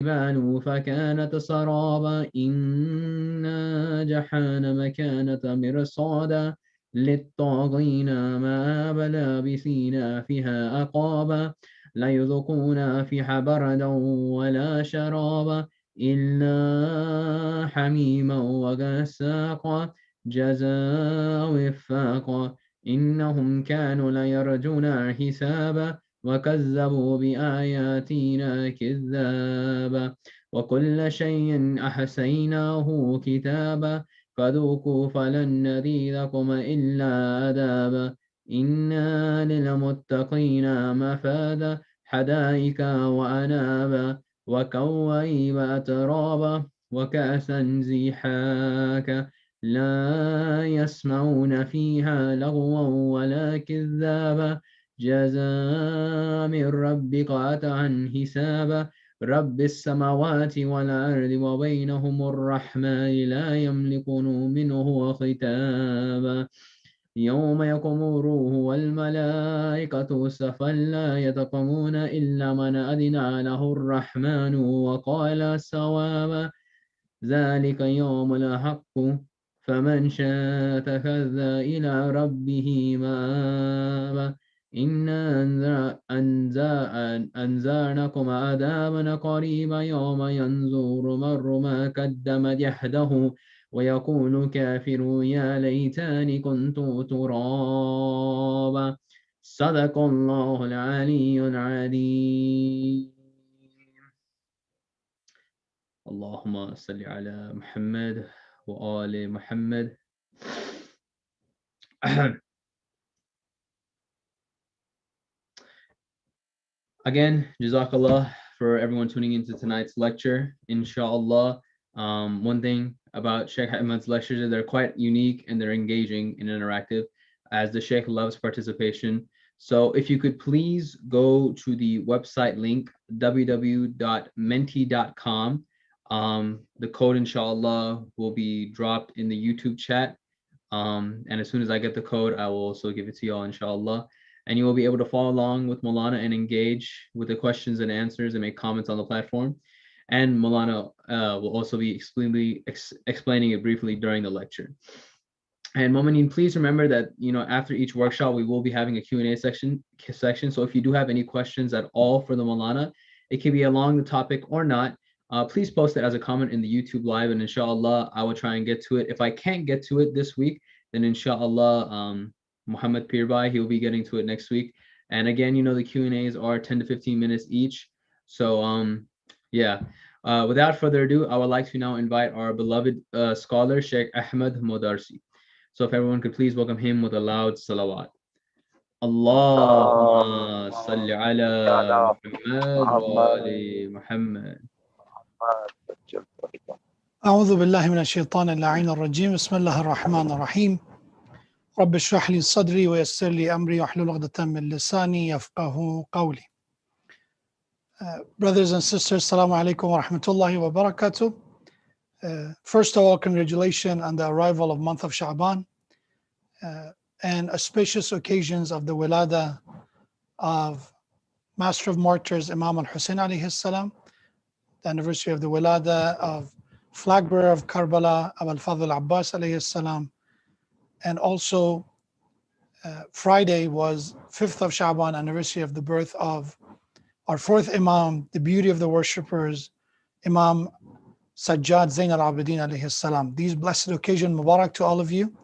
الجبال فكانت سرابا إن جحنم كانت مرصادا للطاغين مآب لابثين فيها أقابا لا يذوقون فيها بردا ولا شرابا إلا حميما وغساقا جزاء وفاقا إنهم كانوا لا يرجون حسابا وكذبوا بآياتنا كذابا وكل شيء أحسيناه كتابا فذوقوا فلن نزيدكم إلا عذابا إنا للمتقين مفادا حدائق وأنابا وكواعب أترابا وكأسا زحاكا لا يسمعون فيها لغوا ولا كذابا جزاء من ربك قطعا حسابا رب السماوات والأرض وبينهم الرحمن لا يملكون منه خطابا يوم يقوم الروح والملائكة صفا لا يتقون إلا من أذن له الرحمن وقال صوابا ذلك يوم الحق فمن شاء اتخذ إلى ربه مآبا إنا أنذرنكم عذابا قريبا يوم ينظر المرء ما قدمت يده ويقول كافر يا ليتني كنت ترابا صدق الله العلي العظيم اللهم صل على محمد وآل محمد. Again, Jazakallah for everyone tuning into tonight's lecture. Inshallah, one thing about Sheikh Ahmed's lectures is they're quite unique and they're engaging and interactive, as the Sheikh loves participation. So if you could please go to the website link, www.menti.com. The code, inshallah, will be dropped in the YouTube chat. And as soon as I get the code, I will also give it to y'all, inshallah. And you will be able to follow along with Maulana and engage with the questions and answers and make comments on the platform. And Maulana will also be explaining it briefly during the lecture. And Momineen, please remember that, after each workshop, we will be having a Q&A section. So if you do have any questions at all for the Maulana, it can be along the topic or not. Please post it as a comment in the YouTube live, and inshallah, I will try and get to it. If I can't get to it this week, then inshallah, Muhammad Pirbai, he'll be getting to it next week. And again, the Q&As are 10 to 15 minutes each. So without further ado, I would like to now invite our beloved scholar, Sheikh Ahmed Modarres. So if everyone could please welcome him with a loud salawat. Allahumma salli ala Muhammad wa ali Muhammad. أعوذ بالله من الشيطان اللعين الرجيم بسم الله الرحمن الرحيم رب اشرح لي صدري ويسر لي أمري واحلل عقدة من لساني يفقهوا قولي. Brothers and sisters, Assalamu alaikum wa rahmatullahi wa barakatuh. First of all, congratulations on the arrival of month of Sha'ban and auspicious occasions of the wilada of Master of Martyrs Imam al-Hussein alayhi salam, the anniversary of the wilada of flag bearer of Karbala Abul Fadl Abbas alayhi salam, and also Friday was 5th of Sha'ban, anniversary of the birth of our fourth Imam, the beauty of the worshippers, Imam Sajjad Zain al-Abidin alayhi salam. These blessed occasions, Mubarak to all of you.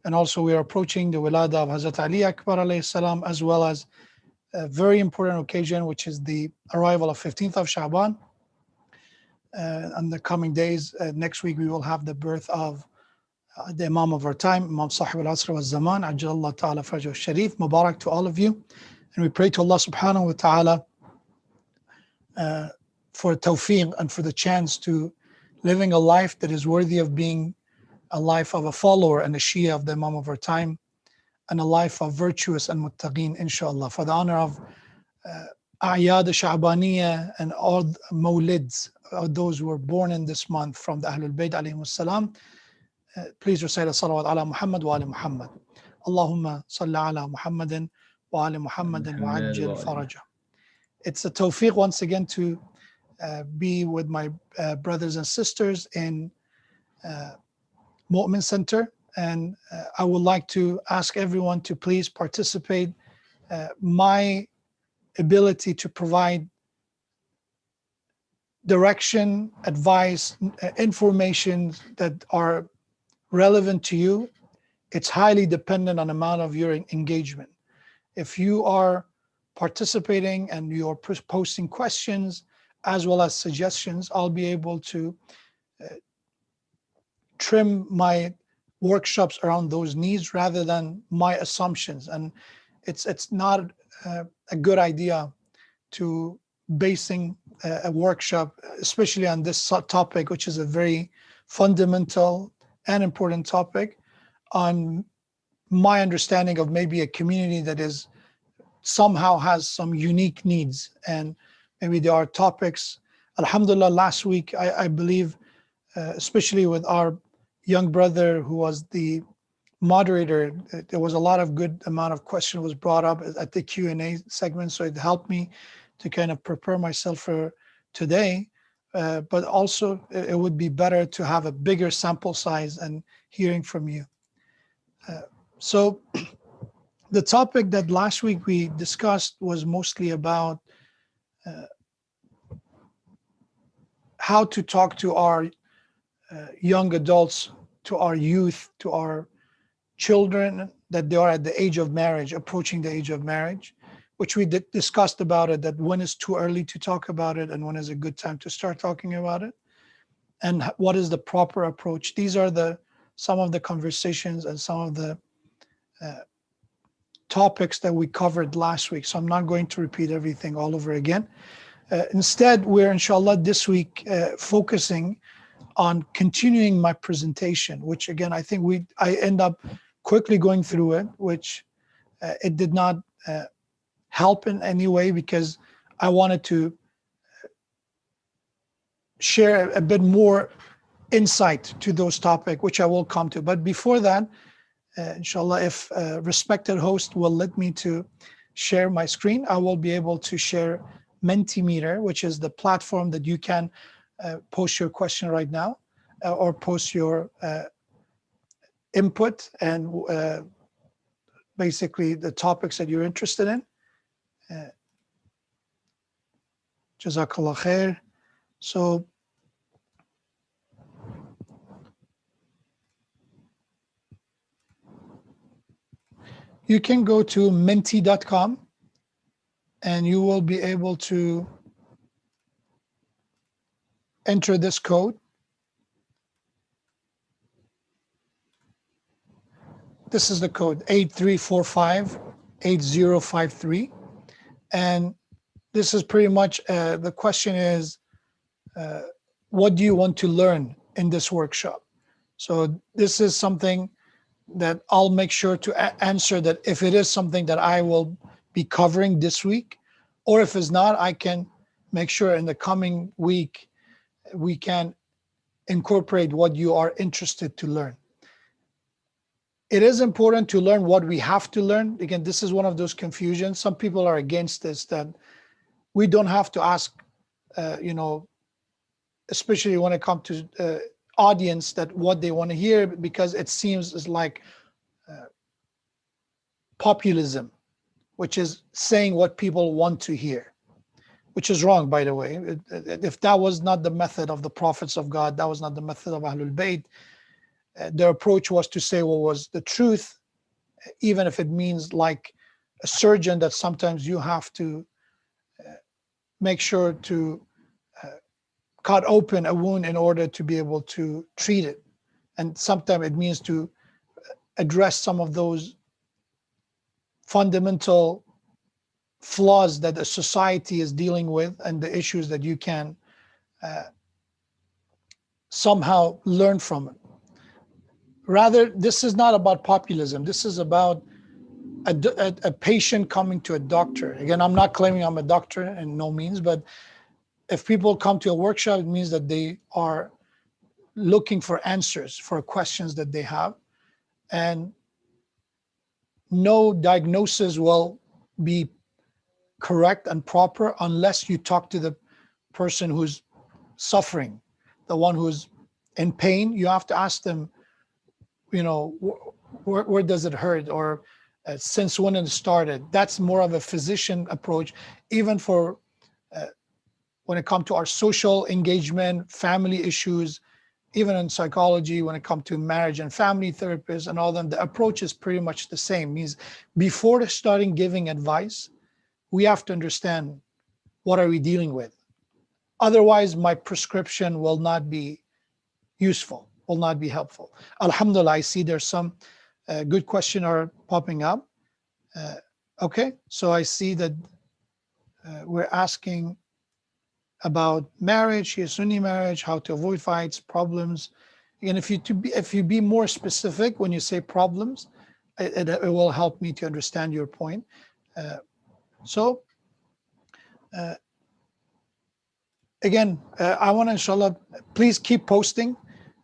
And also we are approaching the wilada of Hazrat Ali Akbar alayhi salam, as well as a very important occasion, which is the arrival of 15th of Sha'ban. In the coming days, next week, we will have the birth of the Imam of our time, Imam Sahib al-Asr wa Zaman, Ajjalallah ta'ala Fajr al-Sharif. Mubarak to all of you. And we pray to Allah subhanahu wa ta'ala for tawfiq and for the chance to living a life that is worthy of being a life of a follower and a Shia of the Imam of our time, and a life of virtuous and muttaqeen, inshallah. For the honor of A'yad al-Sha'baniyah and all Mawlids, those who were born in this month from the Ahlul Bayt alayhim salam, please recite a salawat ala Muhammad wa ali Muhammad. Allahumma salli ala Muhammadin wa ali Muhammadin wa ajjal faraja. It's a tawfiq once again to be with my brothers and sisters in Mu'min Center. And I would like to ask everyone to please participate. My ability to provide direction, advice, information that are relevant to you, it's highly dependent on the amount of your engagement. If you are participating and you're posting questions as well as suggestions, I'll be able to trim my workshops around those needs rather than my assumptions. And it's not a good idea to basing a workshop, especially on this topic, which is a very fundamental and important topic, on my understanding of maybe a community that is somehow has some unique needs. And maybe there are topics. Alhamdulillah, last week, I believe, especially with our young brother who was the moderator, there was a lot of good amount of question was brought up at the Q&A segment. So it helped me to kind of prepare myself for today. But also it would be better to have a bigger sample size and hearing from you. So the topic that last week we discussed was mostly about how to talk to our young adults, to our youth, to our children that they are at the age of marriage, approaching the age of marriage, which we discussed about it, that when is too early to talk about it and when is a good time to start talking about it, and what is the proper approach. These are some of the conversations and some of the topics that we covered last week. So I'm not going to repeat everything all over again. Instead, we're inshallah this week focusing on continuing my presentation, which again, I think I end up quickly going through it, which it did not help in any way because I wanted to share a bit more insight to those topics, which I will come to. But before that, inshallah, if respected host will let me to share my screen, I will be able to share Mentimeter, which is the platform that you can post your question right now or post your input and basically the topics that you're interested in. Jazakallah khair. So you can go to menti.com and you will be able to enter this code. This is the code 8345-8053. And this is pretty much, the question is, what do you want to learn in this workshop? So this is something that I'll make sure to answer, that if it is something that I will be covering this week, or if it's not, I can make sure in the coming week we can incorporate what you are interested to learn. It is important to learn what we have to learn. Again, this is one of those confusions. Some people are against this, that we don't have to ask, especially when it comes to audience, that what they want to hear, because it seems is like populism, which is saying what people want to hear, which is wrong, by the way. If that was not the method of the prophets of God, that was not the method of Ahlul Bayt, their approach was to say what was the truth, even if it means like a surgeon that sometimes you have to make sure to cut open a wound in order to be able to treat it. And sometimes it means to address some of those fundamental flaws that a society is dealing with and the issues that you can somehow learn from it. Rather, this is not about populism. This is about a patient coming to a doctor. Again, I'm not claiming I'm a doctor in no means, but if people come to a workshop, it means that they are looking for answers for questions that they have. And no diagnosis will be correct and proper unless you talk to the person who's suffering, the one who's in pain, you have to ask them, where does it hurt, or since when it started. That's more of a physician approach, even for when it comes to our social engagement, family issues, even in psychology, when it comes to marriage and family therapists and all them, the approach is pretty much the same. Means before starting giving advice, we have to understand what are we dealing with. Otherwise, my prescription will not be useful, will not be helpful. Alhamdulillah, I see there's some good question are popping up. Okay, so I see that we're asking about marriage, Sunni marriage, how to avoid fights, problems. And if you be more specific when you say problems, it will help me to understand your point. So again, I want to, inshallah, please keep posting.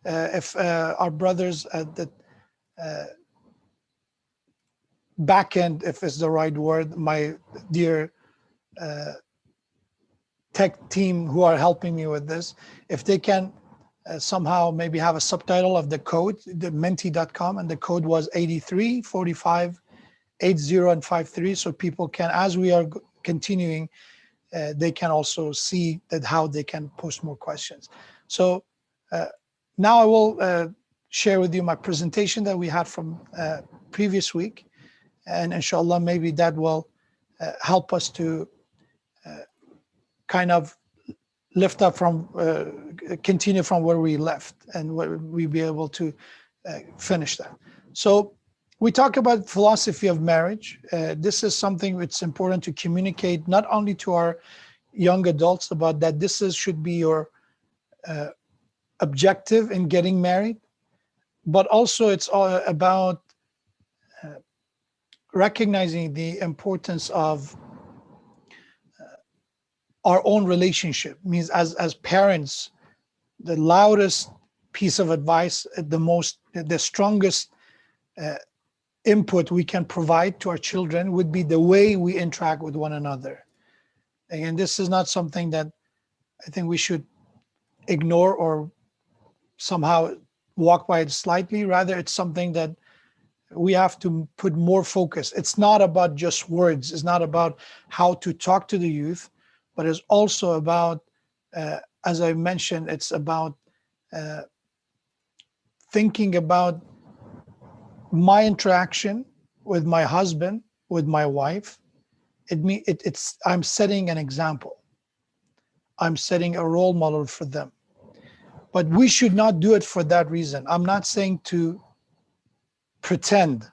If our brothers at the back end, if it's the right word, my dear tech team who are helping me with this, if they can somehow maybe have a subtitle of the code, the menti.com, and the code was 83 45 80 and 53, so people can, as we are continuing, they can also see that how they can post more questions. So now I will share with you my presentation that we had from previous week, and inshallah maybe that will help us to kind of lift up from, continue from where we left, and we be able to finish that. So we talk about philosophy of marriage. This is something it's important to communicate not only to our young adults about that this should be your objective in getting married, but also it's all about recognizing the importance of our own relationship. Means as parents, the loudest piece of advice, the strongest input we can provide to our children would be the way we interact with one another. Again, this is not something that I think we should ignore or somehow walk by it slightly. Rather, it's something that we have to put more focus. It's not about just words. It's not about how to talk to the youth, but it's also about, as I mentioned, it's about thinking about my interaction with my husband, with my wife. I'm setting an example. I'm setting a role model for them. But we should not do it for that reason. I'm not saying to pretend.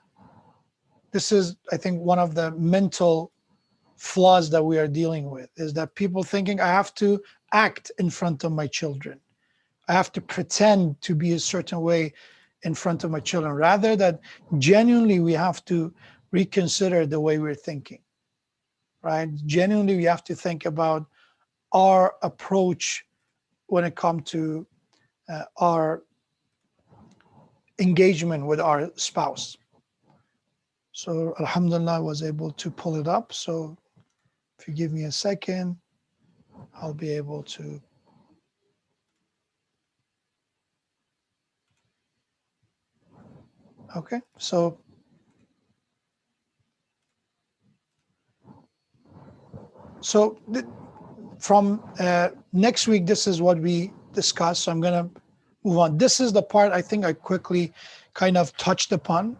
This is, I think, one of the mental flaws that we are dealing with, is that people thinking I have to act in front of my children. I have to pretend to be a certain way in front of my children, rather that genuinely we have to reconsider the way we're thinking, right? Genuinely, we have to think about our approach when it comes to our engagement with our spouse. So alhamdulillah, I was able to pull it up. So if you give me a second, I'll be able to. Okay, so from next week, this is what we discussed. So I'm going to move on. This is the part I think I quickly kind of touched upon.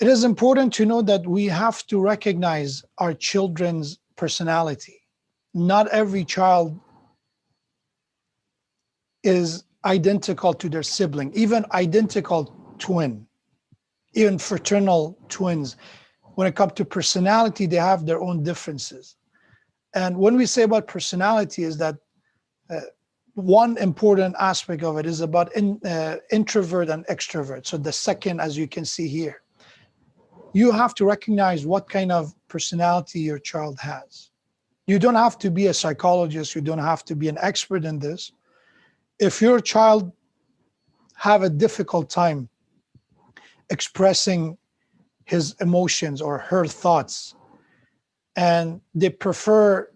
It is important to know that we have to recognize our children's personality. Not every child is identical to their sibling, even identical twin, even fraternal twins. When it comes to personality, they have their own differences. And when we say about personality, is that one important aspect of it is about introvert and extrovert. So the second, as you can see here, you have to recognize what kind of personality your child has. You don't have to be a psychologist. You don't have to be an expert in this. If your child have a difficult time expressing his emotions or her thoughts, and they prefer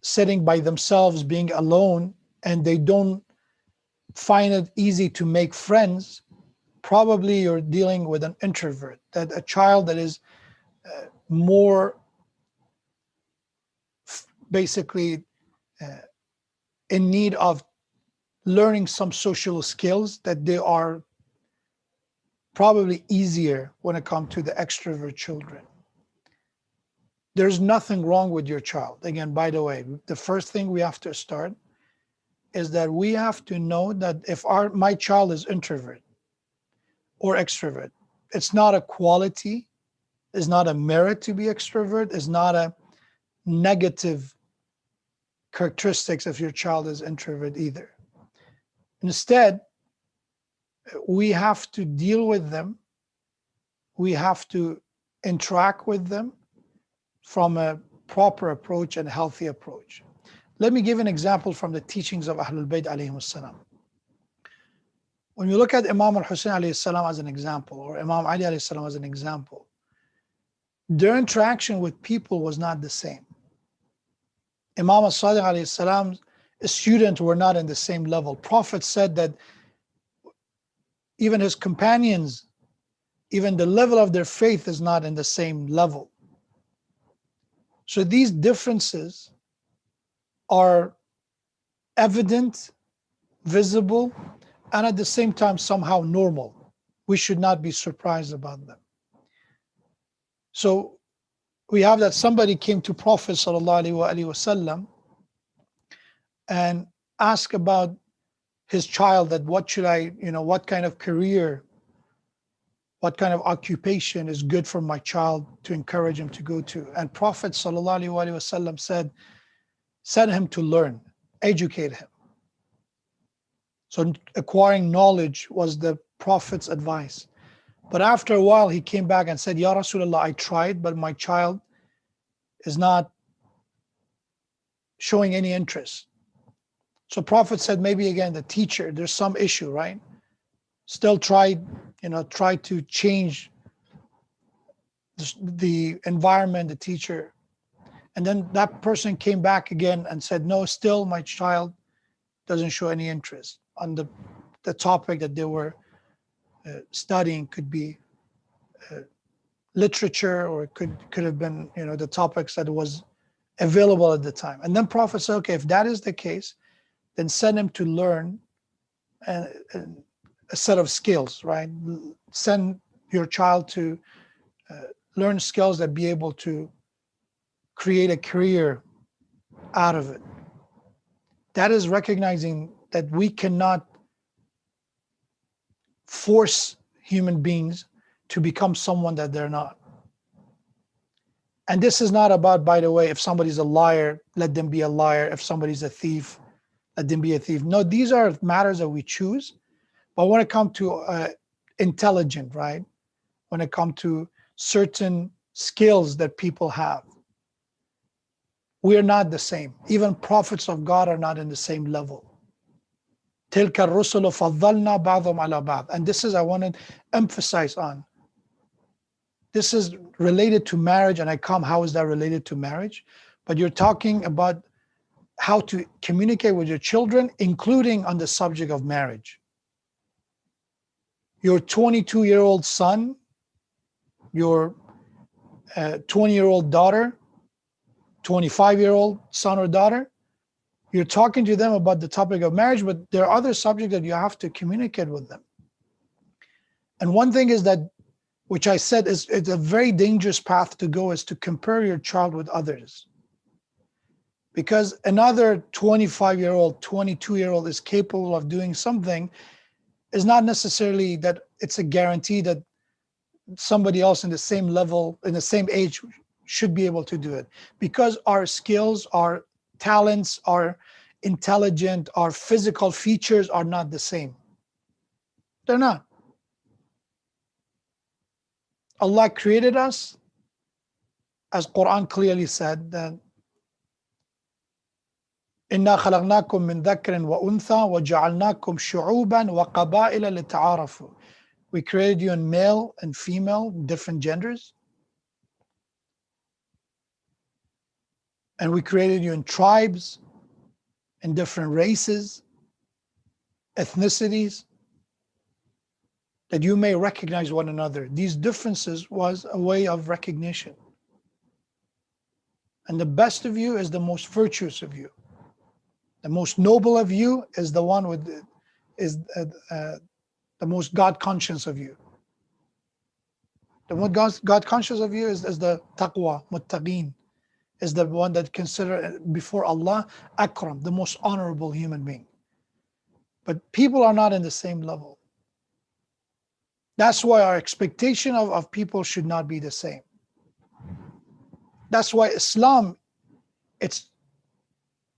sitting by themselves, being alone, and they don't find it easy to make friends, probably you're dealing with an introvert, that a child that is more basically in need of learning some social skills that they are probably easier when it comes to the extrovert children. There's nothing wrong with your child. Again, by the way, the first thing we have to start is that we have to know that if my child is introvert or extrovert, it's not a quality, it's not a merit to be extrovert, it's not a negative characteristics if your child is introvert either. Instead, we have to deal with them, we have to interact with them from a proper approach and healthy approach. Let me give an example from the teachings of Ahlul Bayt alayhim salam. When you look at Imam al-Hussein alayhi salam as an example, or Imam Ali alayhi salam as an example, their interaction with people was not the same. Imam al-Sadiq alayhi salam's students were not in the same level. Prophet said that even his companions, even the level of their faith is not in the same level. So these differences are evident, visible, and at the same time somehow normal. We should not be surprised about them. So we have that somebody came to Prophet ﷺ and asked about his child, that what should I, what kind of career, what kind of occupation is good for my child to encourage him to go to. And Prophet ﷺ said, send him to learn, educate him. So acquiring knowledge was the Prophet's advice. But after a while, he came back and said, Ya Rasulullah, I tried, but my child is not showing any interest. So Prophet said, maybe again, the teacher, there's some issue, right? Still try to change the environment, the teacher. And then that person came back again and said, no, still my child doesn't show any interest on the topic that they were studying. Could be literature, or it could have been the topics that was available at the time. And then Prophet said, okay, if that is the case, then send him to learn a set of skills, right? Send your child to learn skills that be able to create a career out of it. That is recognizing that we cannot force human beings to become someone that they're not. And this is not about, by the way, if somebody's a liar, let them be a liar. If somebody's a thief, let them be a thief. No, these are matters that we choose. But when it comes to intelligent, right? When it comes to certain skills that people have, we are not the same. Even prophets of God are not in the same level. تِلْكَ الرُّسُلُ فَضَّلْنَا بَعْضَهُمْ عَلَى بَعْضٍ. And this is, I want to emphasize on. This is related to marriage, and how is that related to marriage? But you're talking about how to communicate with your children, including on the subject of marriage. Your 22-year-old son, your 20-year-old daughter, 25-year-old son or daughter, you're talking to them about the topic of marriage, but there are other subjects that you have to communicate with them. And one thing is that, which I said is it's a very dangerous path to go, is to compare your child with others. Because another 25-year-old, 22-year-old is capable of doing something, is not necessarily that it's a guarantee that somebody else in the same level, in the same age, should be able to do it. Because our skills, our talents, our intelligence, our physical features are not the same. They're not. Allah created us, as Quran clearly said, that إِنَّا خَلَقْنَاكُم مِّن ذَكْرٍ وَأُنثَى وَجَعَلْنَاكُمْ شُعُوبًا وَقَبَائِلَ لِتَعَارَفُوا. We created you in male and female, different genders. And we created you in tribes, in different races, ethnicities, that you may recognize one another. These differences was a way of recognition. And the best of you is the most virtuous of you. The most noble of you is the one with the most God conscious of you. The most God conscious of you is the taqwa, muttaqeen, is the one that consider before Allah akram, the most honorable human being. But people are not in the same level. That's why our expectation of people should not be the same. That's why Islam, it's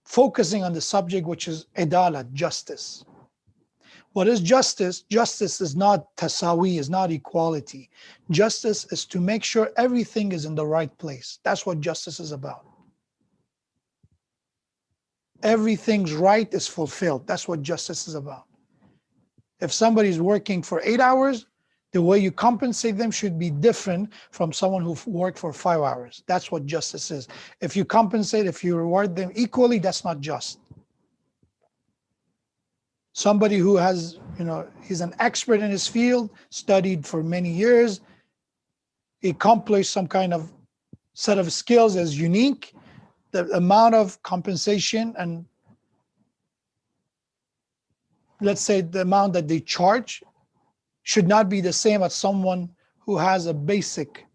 focusing on the subject which is adalat, justice. What is justice? Justice is not tasawi, is not equality. Justice is to make sure everything is in the right place. That's what justice is about. Everything's right is fulfilled. That's what justice is about. If somebody's working for 8 hours, the way you compensate them should be different from someone who worked for 5 hours. That's what justice is. If you compensate, if you reward them equally, that's not just. Somebody who has, he's an expert in his field, studied for many years, accomplished some kind of set of skills as unique, the amount of compensation and let's say the amount that they charge should not be the same as someone who has a basic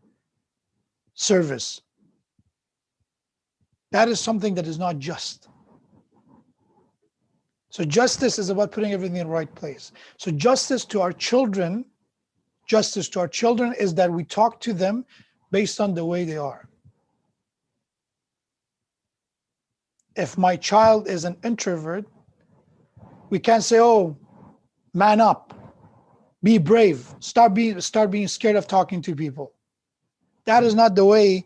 service. That is something that is not just. So justice is about putting everything in the right place. So justice to our children is that we talk to them based on the way they are. If my child is an introvert, we can't say, oh, man up, be brave, start being scared of talking to people. That is not the way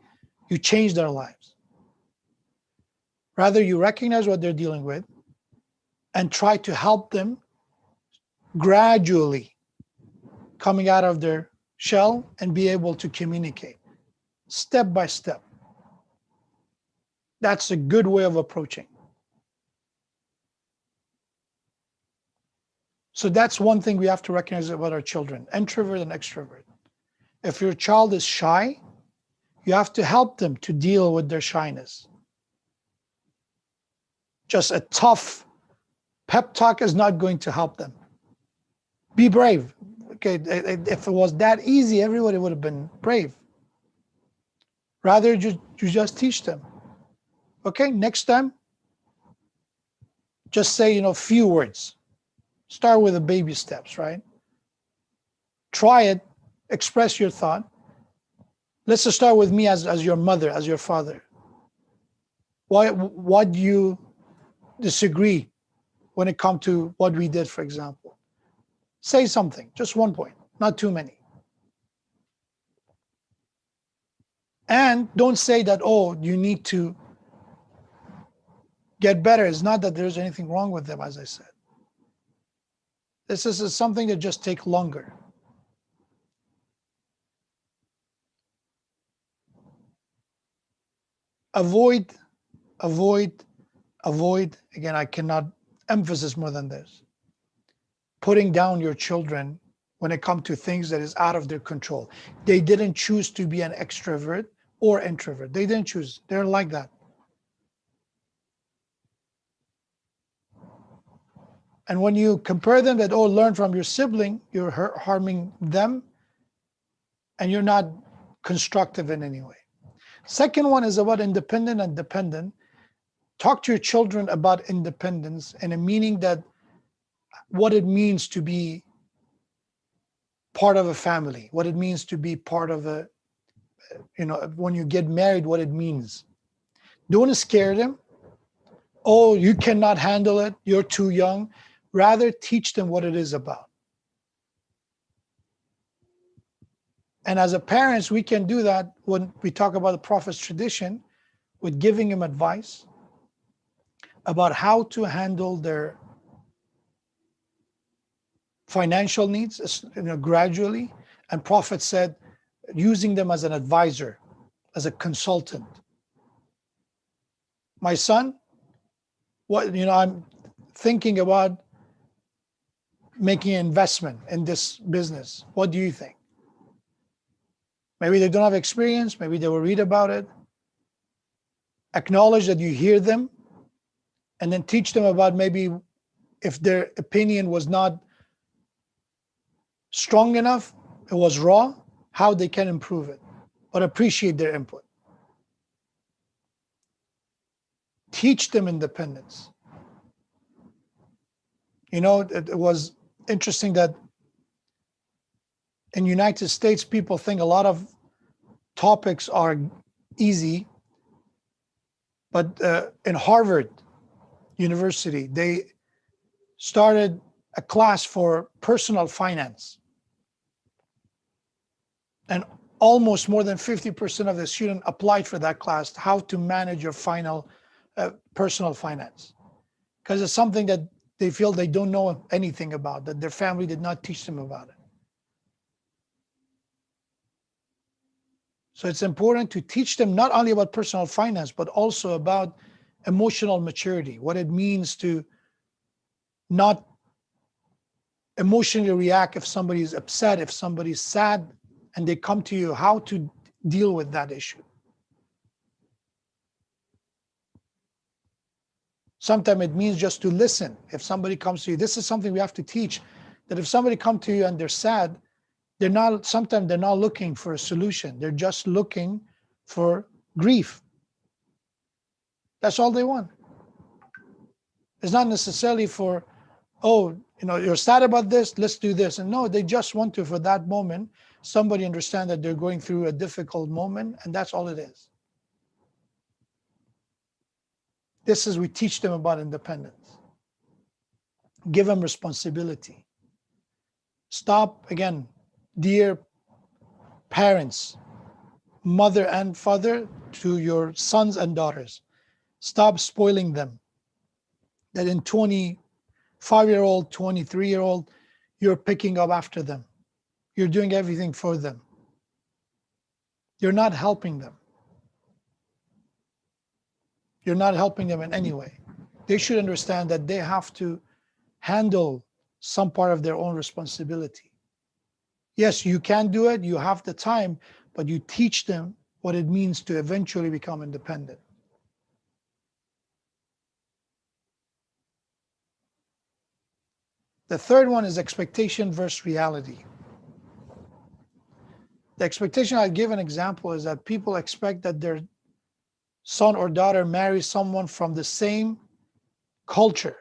you change their lives. Rather, you recognize what they're dealing with and try to help them gradually coming out of their shell and be able to communicate step by step. That's a good way of approaching. So that's one thing we have to recognize about our children, introvert and extrovert. If your child is shy, you have to help them to deal with their shyness. Just a tough pep talk is not going to help them. Be brave. Okay, if it was that easy, everybody would have been brave. Rather, you just teach them. Okay, next time, just say, few words. Start with the baby steps, right? Try it, express your thought. Let's just start with me as your mother, as your father. What do you disagree when it comes to what we did, for example? Say something, just one point, not too many. And don't say that, oh, you need to get better. It's not that there's anything wrong with them, as I said. This is something that just takes longer. Avoid. Again, I cannot emphasize more than this. Putting down your children when it comes to things that is out of their control. They didn't choose to be an extrovert or introvert. They didn't choose. They're like that. And when you compare them that, oh, learn from your sibling, you're harming them and you're not constructive in any way. Second one is about independent and dependent. Talk to your children about independence and a meaning that what it means to be part of a family, what it means to be part of a, when you get married, what it means. Don't scare them. Oh, you cannot handle it. You're too young. Rather, teach them what it is about. And as a parents, we can do that when we talk about the Prophet's tradition with giving him advice about how to handle their financial needs, gradually. And Prophet said, using them as an advisor, as a consultant. My son, I'm thinking about making an investment in this business. What do you think? Maybe they don't have experience. Maybe they will read about it. Acknowledge that you hear them, and then teach them about maybe if their opinion was not strong enough, it was raw, how they can improve it, but appreciate their input. Teach them independence. It was interesting that in United States, people think a lot of topics are easy, but in Harvard University, they started a class for personal finance. And almost more than 50% of the students applied for that class, how to manage your personal finance. Because it's something that they feel they don't know anything about, that their family did not teach them about it. So it's important to teach them not only about personal finance, but also about emotional maturity, what it means to not emotionally react if somebody is upset, if somebody's sad, and they come to you, how to deal with that issue. Sometimes it means just to listen. If somebody comes to you, this is something we have to teach, that if somebody comes to you and they're sad, sometimes they're not looking for a solution. They're just looking for grief. That's all they want. It's not necessarily for, you're sad about this, let's do this. And no, they just want to, for that moment, somebody understand that they're going through a difficult moment, and that's all it is. We teach them about independence. Give them responsibility. Stop, again, dear parents, mother and father, to your sons and daughters, stop spoiling them. That in 25-year-old, 23-year-old, you're picking up after them. You're doing everything for them. You're not helping them. You're not helping them in any way. They should understand that they have to handle some part of their own responsibility. Yes, you can do it, you have the time, but you teach them what it means to eventually become independent. The third one is expectation versus reality. The expectation, I'll give an example, is that people expect that their son or daughter marries someone from the same culture.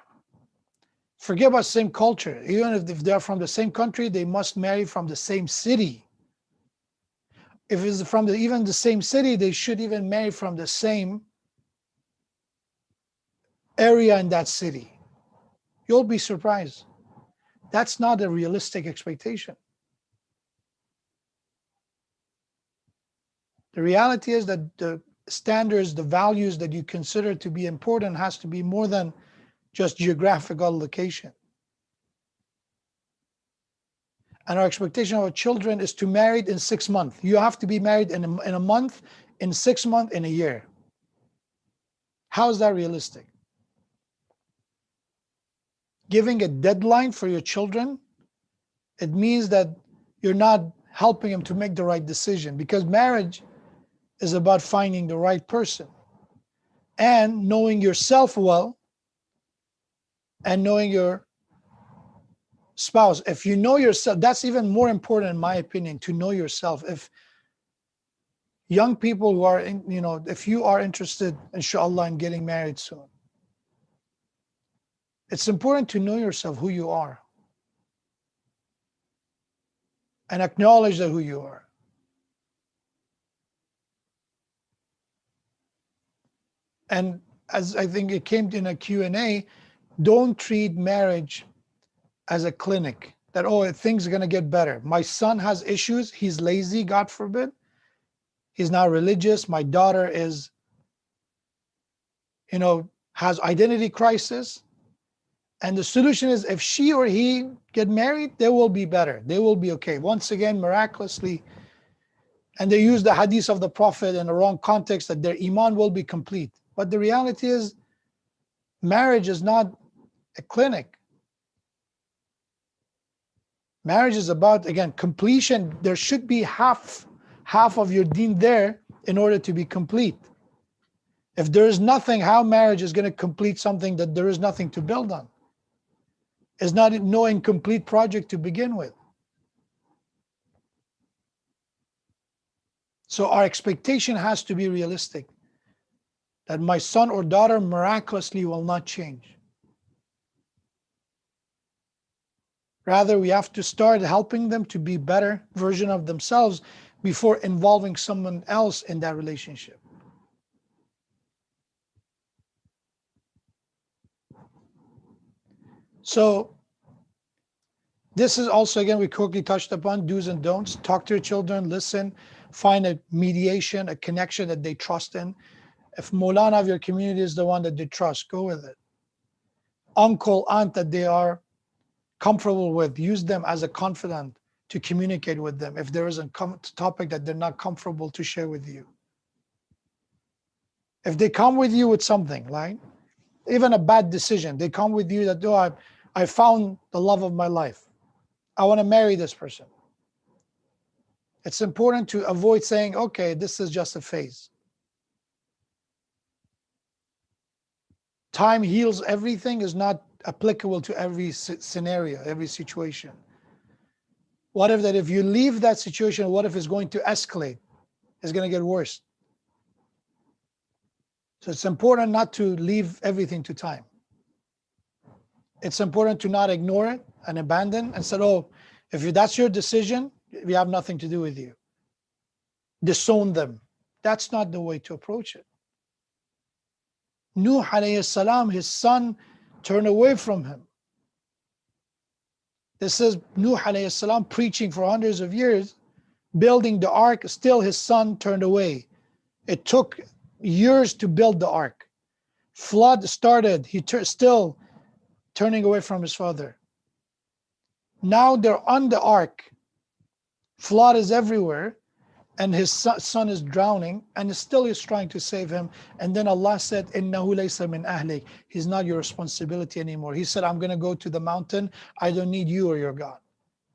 Forget about same culture. Even if they're from the same country, they must marry from the same city. If it's from even the same city, they should even marry from the same area in that city. You'll be surprised. That's not a realistic expectation. The reality is that the standards, the values that you consider to be important has to be more than just geographical location. And our expectation of our children is to marry in 6 months. You have to be married in a month, in 6 months, in a year. How is that realistic? Giving a deadline for your children, it means that you're not helping them to make the right decision, because marriage is about finding the right person and knowing yourself well and knowing your spouse. If you know yourself, that's even more important in my opinion, to know yourself. If young people who are if you are interested, inshallah, in getting married soon, it's important to know yourself, who you are, and acknowledge that who you are. And as I think it came in a Q&A, don't treat marriage as a clinic, that, things are going to get better. My son has issues. He's lazy, God forbid. He's not religious. My daughter is, has identity crisis. And the solution is, if she or he get married, they will be better. They will be okay. Once again, miraculously. And they use the hadith of the Prophet in the wrong context, that their iman will be complete. But the reality is, marriage is not a clinic. Marriage is about, again, completion. There should be half of your deen there in order to be complete. If there is nothing, how marriage is going to complete something that there is nothing to build on? It's not no incomplete project to begin with. So our expectation has to be realistic, that my son or daughter miraculously will not change. Rather, we have to start helping them to be better version of themselves before involving someone else in that relationship. So this is also, again, we quickly touched upon do's and don'ts. Talk to your children, listen, find a mediation, a connection that they trust in. If Maulana of your community is the one that they trust, go with it. Uncle, aunt that they are comfortable with, use them as a confidant to communicate with them if there is a topic that they're not comfortable to share with you. If they come with you with something, like even a bad decision, they come with you that, oh, I found the love of my life. I want to marry this person. It's important to avoid saying, okay, this is just a phase. Time heals everything is not applicable to every scenario, every situation. What if that if you leave that situation, what if it's going to escalate? It's going to get worse. So it's important not to leave everything to time. It's important to not ignore it and abandon and say, oh, if that's your decision, we have nothing to do with you. Disown them. That's not the way to approach it. Nuh alayhi salam, his son turned away from him. This is Nuh alayhi salam preaching for hundreds of years, building the ark, still his son turned away. It took years to build the ark. Flood started, he still turning away from his father. Now they're on the ark. Flood is everywhere, and his son is drowning, and still he's trying to save him. And then Allah said, "Innahu laysa min ahlik." He's not your responsibility anymore. He said, "I'm going to go to the mountain. I don't need you or your God."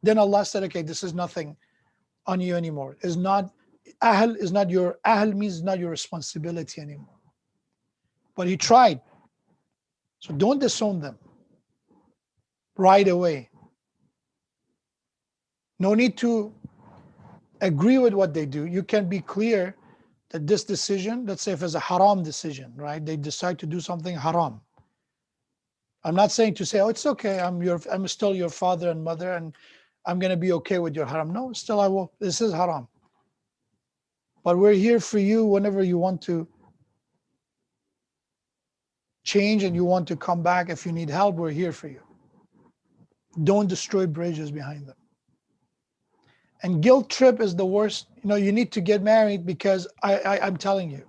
Then Allah said, "Okay, this is nothing on you anymore. Is not ahl is not your ahl means not your responsibility anymore." But he tried. So don't disown them right away. No need to agree with what they do. You can be clear that this decision, let's say if it's a haram decision, right? They decide to do something haram. I'm not saying to say, oh, it's okay, I'm still your father and mother and I'm going to be okay with your haram. No, still I will. This is haram. But we're here for you whenever you want to change and you want to come back. If you need help, we're here for you. Don't destroy bridges behind them. And guilt trip is the worst. You need to get married because I'm telling you.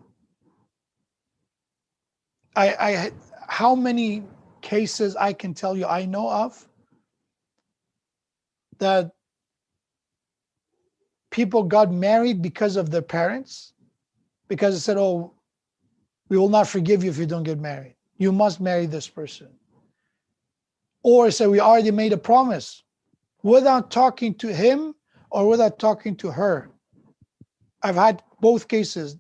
How many cases I can tell you I know of that people got married because of their parents, because they said, oh, we will not forgive you if you don't get married. You must marry this person. Or say, we already made a promise without talking to him or without talking to her. I've had both cases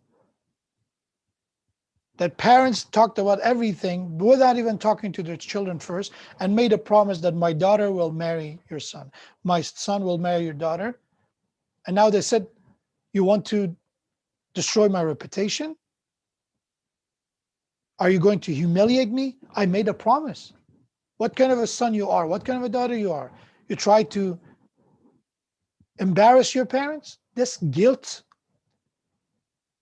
that parents talked about everything without even talking to their children first and made a promise that my daughter will marry your son. My son will marry your daughter. And now they said, you want to destroy my reputation? Are you going to humiliate me? I made a promise. What kind of a son you are? What kind of a daughter you are? You try to embarrass your parents? This guilt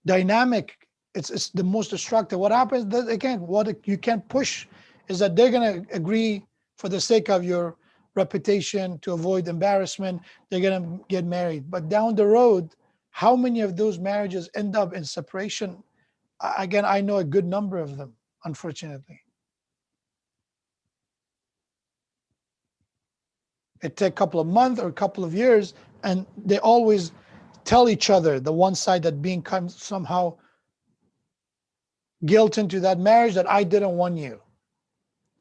dynamic, it's the most destructive. What happens, again, what you can't push is that they're going to agree for the sake of your reputation, to avoid embarrassment, they're going to get married. But down the road, how many of those marriages end up in separation? Again, I know a good number of them, unfortunately. It takes a couple of months or a couple of years, and they always tell each other, the one side that being somehow guilt into that marriage that I didn't want you.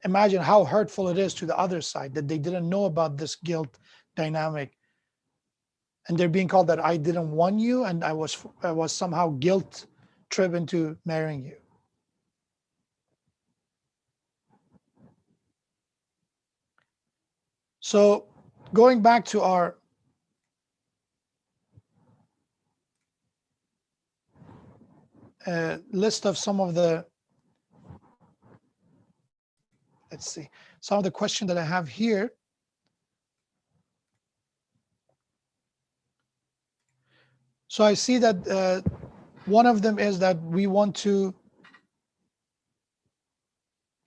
Imagine how hurtful it is to the other side that they didn't know about this guilt dynamic, and they're being called that I didn't want you, and I was somehow guilt trip into marrying you. So going back to our list of some of the, let's see, some of the questions that I have here. So I see that one of them is that we want to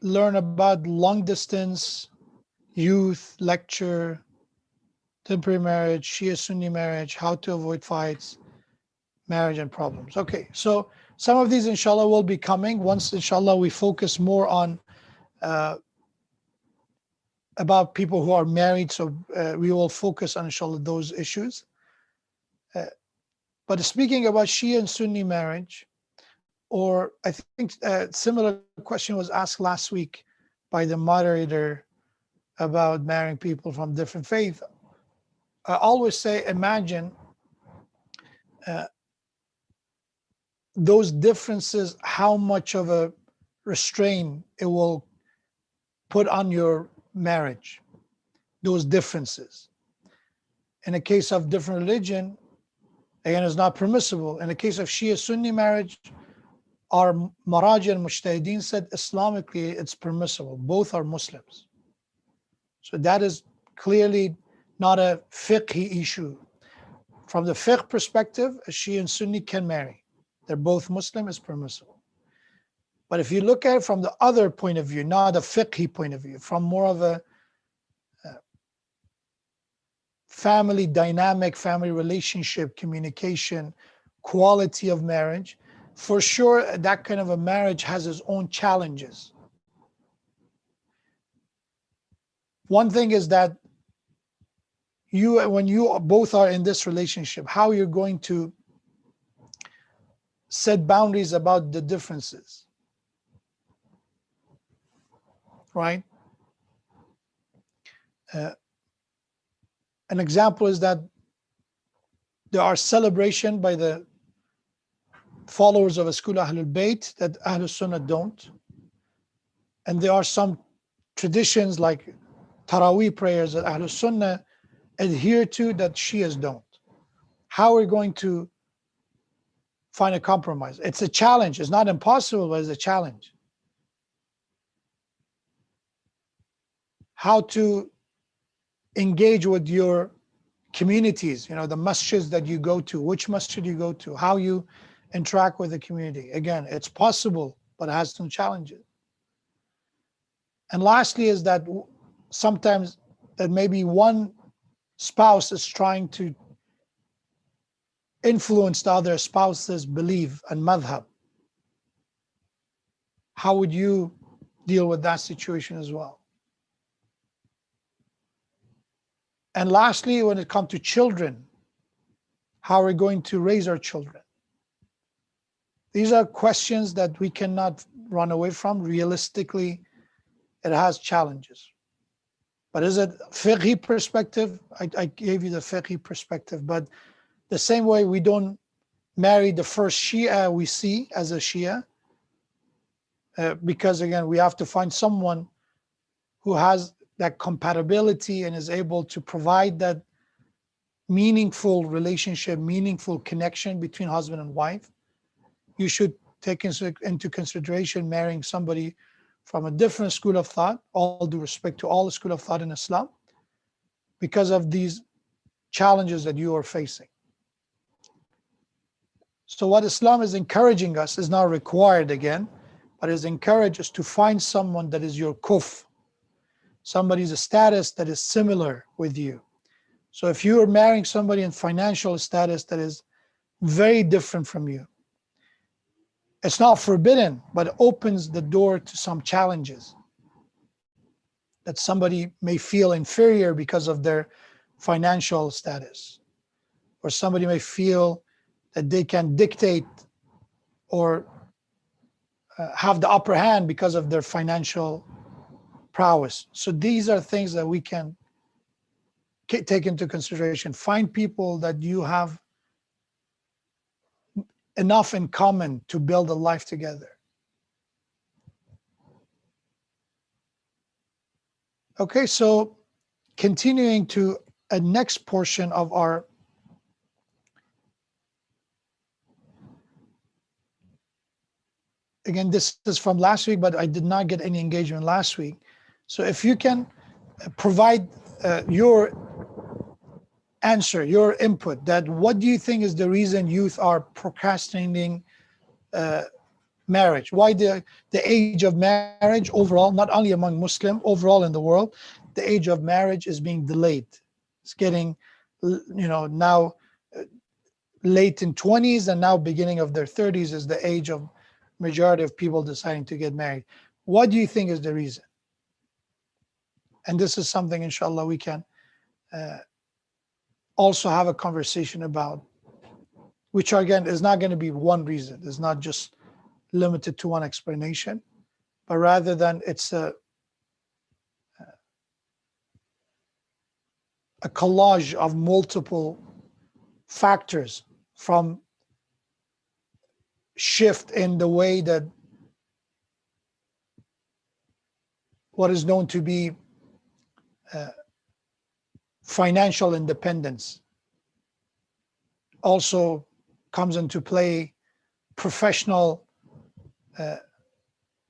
learn about long distance, youth, lecture, temporary marriage, Shia Sunni marriage, how to avoid fights, marriage and problems. Okay, so some of these inshallah will be coming once inshallah we focus more on about people who are married. So we will focus on inshallah those issues. But speaking about Shia and Sunni marriage, or I think a similar question was asked last week by the moderator about marrying people from different faiths. I always say, imagine those differences, how much of a restraint it will put on your marriage, those differences. In a case of different religion, again, it's not permissible. In the case of Shia Sunni marriage, our Maraji and Mujtahideen said Islamically it's permissible. Both are Muslims. So that is clearly not a fiqhi issue. From the fiqh perspective, a Shia and Sunni can marry. They're both Muslim, it's permissible. But if you look at it from the other point of view, not a fiqhi point of view, from more of a family dynamic, family relationship, communication, quality of marriage, for sure that kind of a marriage has its own challenges. One thing is that when you both are in this relationship, how you're going to set boundaries about the differences, right? An example is that there are celebration by the followers of a school Ahlul Bayt that Ahlul Sunnah don't. And there are some traditions like Taraweeh prayers that Ahlul Sunnah adhere to that Shias don't. How are we going to find a compromise? It's a challenge. It's not impossible, but it's a challenge. How to engage with your communities, the masjids that you go to, which masjid you go to, how you interact with the community. Again, it's possible, but it has some challenges. And lastly is that sometimes that maybe one spouse is trying to influence the other spouse's belief and madhab. How would you deal with that situation as well? And lastly, when it comes to children, how are we going to raise our children? These are questions that we cannot run away from. Realistically, it has challenges. But is it fiqhi perspective? I gave you the fiqhi perspective, but the same way we don't marry the first Shia we see as a Shia, because again, we have to find someone who has that compatibility and is able to provide that meaningful relationship, meaningful connection between husband and wife. You should take into consideration marrying somebody from a different school of thought, all due respect to all the school of thought in Islam, because of these challenges that you are facing. So what Islam is encouraging us is not required again, but is encouraged us to find someone that is your kuf, somebody's status that is similar with you. So if you are marrying somebody in financial status that is very different from you, it's not forbidden, but it opens the door to some challenges. That somebody may feel inferior because of their financial status, or somebody may feel that they can dictate or have the upper hand because of their financial prowess. So these are things that we can take into consideration. Find people that you have enough in common to build a life together. Okay, so continuing to a next portion of our again, this is from last week, but I did not get any engagement last week. So if you can provide your answer, your input, that what do you think is the reason youth are procrastinating marriage? Why the age of marriage overall, not only among Muslim, overall in the world, the age of marriage is being delayed. It's getting, now late in 20s and now beginning of their 30s is the age of majority of people deciding to get married. What do you think is the reason? And this is something, inshallah, we can also have a conversation about, which again is not going to be one reason. It's not just limited to one explanation, but rather than it's a collage of multiple factors, from shift in the way that what is known to be financial independence also comes into play, professional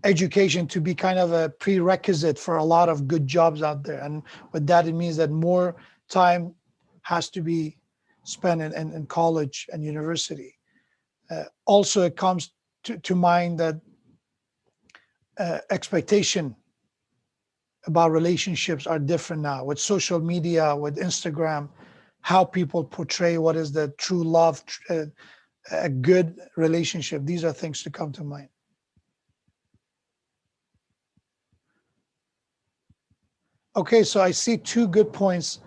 education to be kind of a prerequisite for a lot of good jobs out there. And with that, it means that more time has to be spent in college and university. Also, it comes to mind that expectation about relationships are different now with social media, with Instagram, how people portray what is the true love, a good relationship. These are things to come to mind. Okay, so I see two good points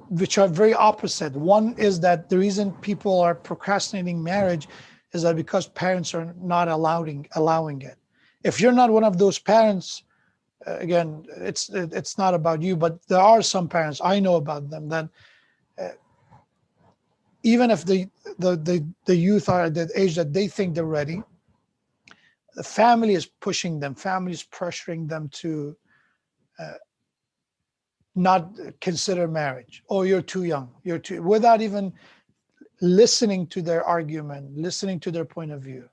which are very opposite. One is that the reason people are procrastinating marriage is that because parents are not allowing it. If you're not one of those parents, again, it's not about you, but there are some parents, I know about them, that even if the youth are at the age that they think they're ready, the family is pushing them, family is pressuring them to not consider marriage. Oh, you're too young, without even listening to their argument, listening to their point of view.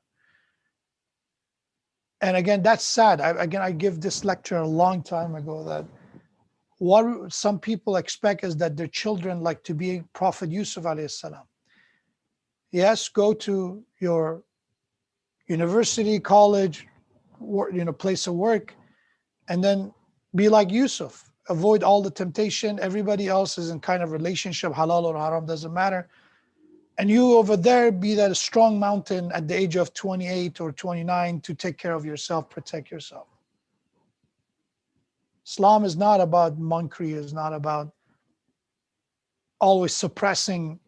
And again, that's sad. I give this lecture a long time ago, that what some people expect is that their children like to be Prophet Yusuf alayhi salam. Yes, go to your university, college, place of work, and then be like Yusuf. Avoid all the temptation. Everybody else is in kind of relationship, halal or haram, doesn't matter. And you over there be that strong mountain at the age of 28 or 29 to take care of yourself, protect yourself. Islam is not about monkery, is not about always suppressing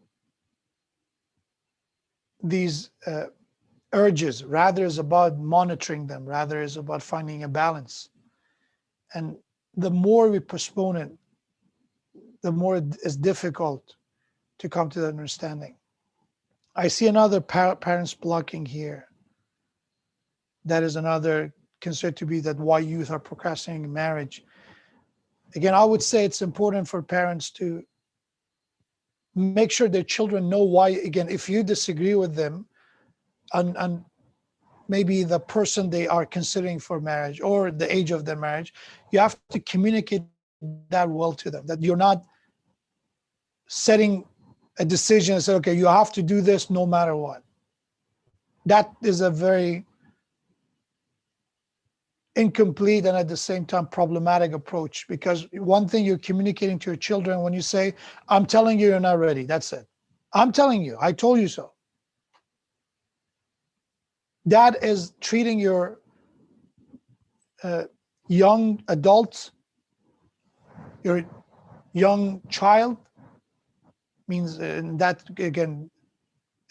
these urges. Rather is about monitoring them, rather is about finding a balance. And the more we postpone it, the more it is difficult to come to that understanding. I see another parents blocking here. That is another considered to be that why youth are procrastinating marriage. Again, I would say it's important for parents to make sure their children know why. Again, if you disagree with them on maybe the person they are considering for marriage or the age of their marriage, you have to communicate that well to them, that you're not setting a decision and say, okay, you have to do this no matter what. That is a very incomplete and at the same time problematic approach, because one thing you're communicating to your children when you say, I'm telling you you're not ready, that's it. I'm telling you, I told you so. That is treating your young adult, your young child, means that again,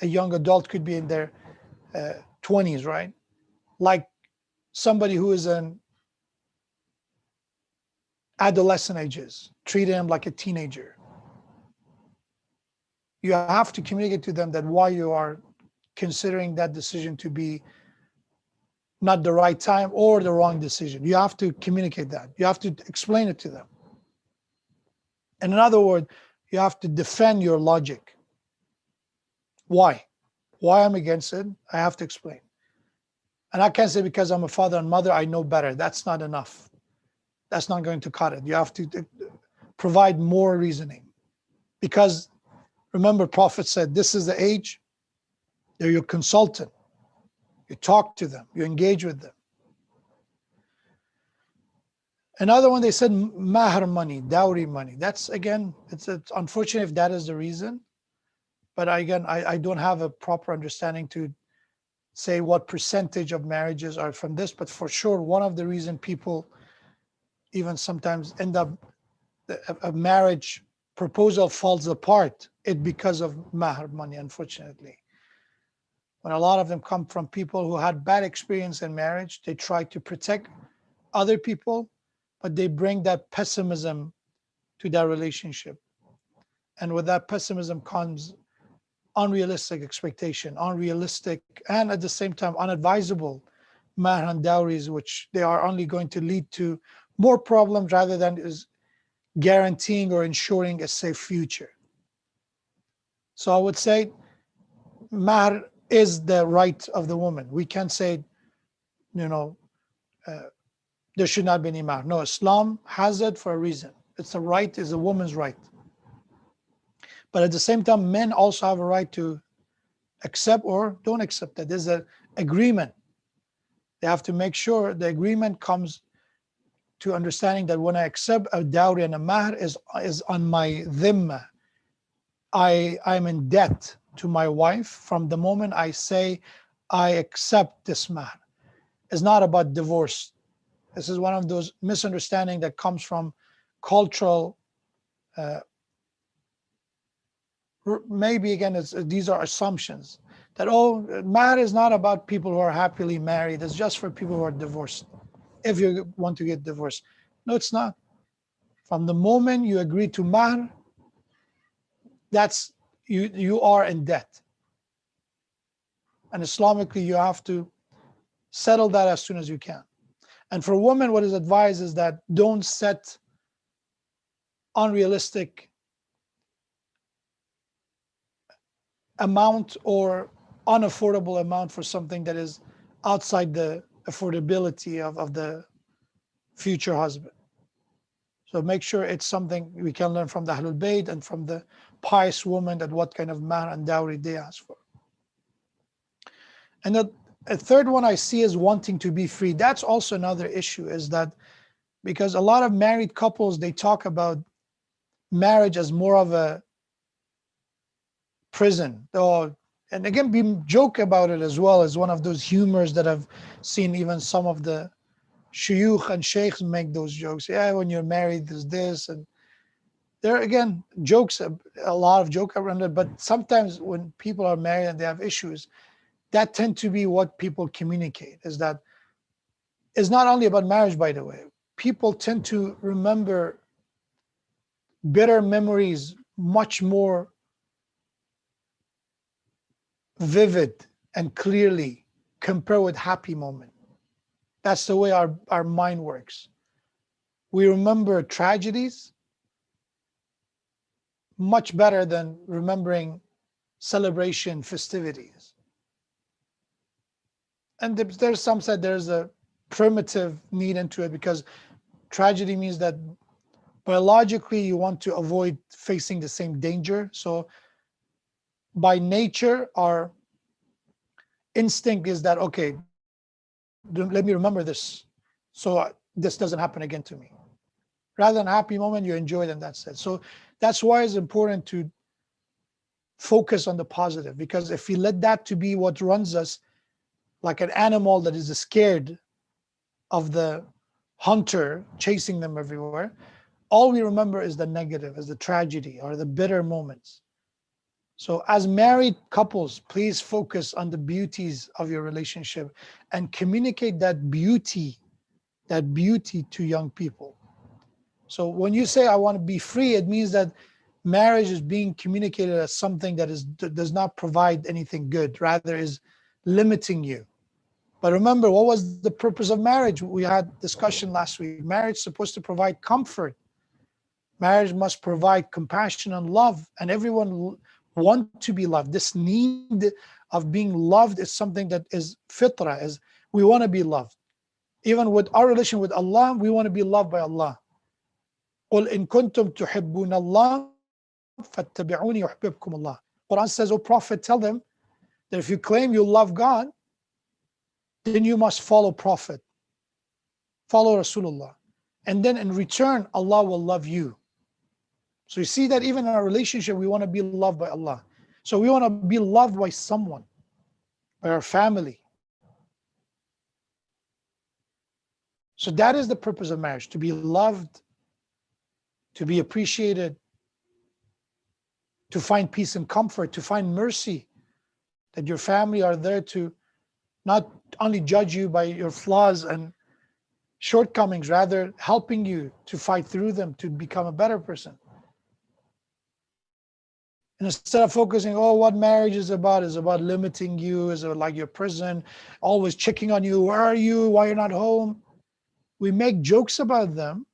a young adult could be in their 20s, right? Like somebody who is in adolescent ages, treating him like a teenager. You have to communicate to them that why you are considering that decision to be not the right time or the wrong decision. You have to communicate that. You have to explain it to them. And in other words, you have to defend your logic. Why? Why I'm against it, I have to explain. And I can't say because I'm a father and mother, I know better. That's not enough. That's not going to cut it. You have to provide more reasoning. Because remember, Prophet said, this is the age, they're your consultant. You talk to them, you engage with them. Another one, they said mahr money, dowry money. That's, again, it's unfortunate if that is the reason. But again, I don't have a proper understanding to say what percentage of marriages are from this. But for sure, one of the reasons people even sometimes end up, a marriage proposal falls apart, it because of mahr money, unfortunately. When a lot of them come from people who had bad experience in marriage, they try to protect other people, but they bring that pessimism to that relationship. And with that pessimism comes unrealistic expectation, unrealistic, and at the same time unadvisable mahr and dowries, which they are only going to lead to more problems rather than is guaranteeing or ensuring a safe future. So I would say mahr is the right of the woman. We can't say, you know, there should not be any mahr. No, Islam has it for a reason. It's a right, it's a woman's right. But at the same time, men also have a right to accept or don't accept that. There's an agreement. They have to make sure the agreement comes to understanding that when I accept a dowry and a mahr is on my dhimma. I'm in debt to my wife from the moment I say I accept this mahr. It's not about divorce. This is one of those misunderstandings that comes from cultural, maybe again, these are assumptions that, oh, mahr is not about people who are happily married. It's just for people who are divorced. If you want to get divorced. No, it's not. From the moment you agree to mahr, that's you are in debt. And Islamically, you have to settle that as soon as you can. And for women, what is advised is that don't set unrealistic amount or unaffordable amount for something that is outside the affordability of the future husband. So make sure it's something we can learn from the Ahlul Bayt and from the pious woman, that what kind of mahr and dowry they ask for. And a third one I see is wanting to be free. That's also another issue, is that because a lot of married couples, they talk about marriage as more of a prison. And again, we joke about it as well as one of those humors that I've seen even some of the shuyukh and sheikhs make those jokes. Yeah, when you're married, there's this. And there again, jokes, a lot of joke around it. But sometimes when people are married and they have issues, that tend to be what people communicate, is that it's not only about marriage, by the way. People tend to remember bitter memories much more vivid and clearly compared with happy moment. That's the way our mind works. We remember tragedies much better than remembering celebration festivities. And there's some said there's a primitive need into it, because tragedy means that biologically you want to avoid facing the same danger. So by nature, our instinct is that, okay, let me remember this so this doesn't happen again to me. Rather than a happy moment, you enjoy it, and that's it. So that's why it's important to focus on the positive, because if we let that to be what runs us, like an animal that is scared of the hunter chasing them everywhere, all we remember is the negative, is the tragedy or the bitter moments. So as married couples, please focus on the beauties of your relationship and communicate that beauty to young people. So when you say I want to be free, it means that marriage is being communicated as something that does not provide anything good, rather is limiting you. But remember, what was the purpose of marriage? We had discussion last week. Marriage is supposed to provide comfort. Marriage must provide compassion and love, and everyone want to be loved. This need of being loved is something that is fitrah, is we want to be loved. Even with our relation with Allah, we want to be loved by Allah. قُلْ إِن كُنْتُمْ تُحِبُّونَ اللَّهَ فَاتَّبِعُونِي يُحْبِبْكُمُ اللَّهِ. Quran says, O Prophet, tell them that if you claim you love God, then you must follow Prophet, follow Rasulullah. And then in return, Allah will love you. So you see that even in our relationship, we want to be loved by Allah. So we want to be loved by someone, by our family. So that is the purpose of marriage, to be loved, to be appreciated, to find peace and comfort, to find mercy, that your family are there to not only judge you by your flaws and shortcomings, rather helping you to fight through them to become a better person. And instead of focusing, oh, what marriage is about limiting you, is it like your prison, always checking on you, where are you, why you're not home? We make jokes about them,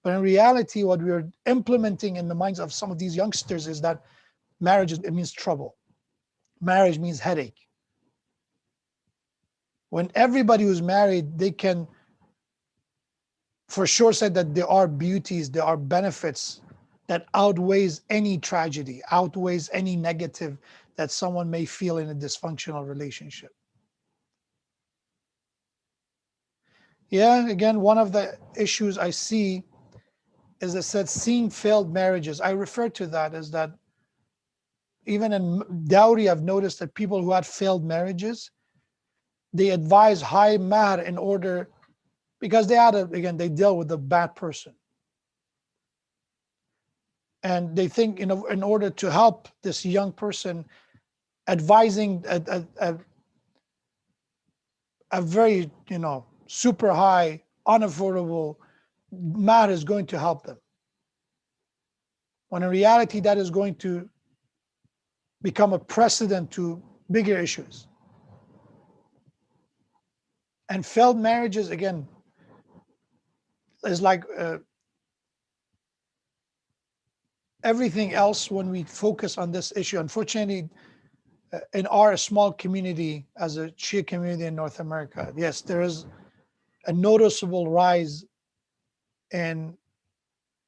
but in reality, what we're implementing in the minds of some of these youngsters is that marriage, it means trouble. Marriage means headache. When everybody who's married, they can for sure say that there are beauties, there are benefits that outweighs any tragedy, outweighs any negative that someone may feel in a dysfunctional relationship. Yeah, again, one of the issues I see is I said seeing failed marriages. I refer to that as that even in dowry, I've noticed that people who had failed marriages, they advise high mahr in order, because they deal with a bad person. And they think, in order to help this young person, advising a very, super high, unaffordable mahr is going to help them. When in reality, that is going to become a precedent to bigger issues. And failed marriages, again, is like everything else when we focus on this issue. Unfortunately, in our small community, as a Shia community in North America, yes, there is a noticeable rise in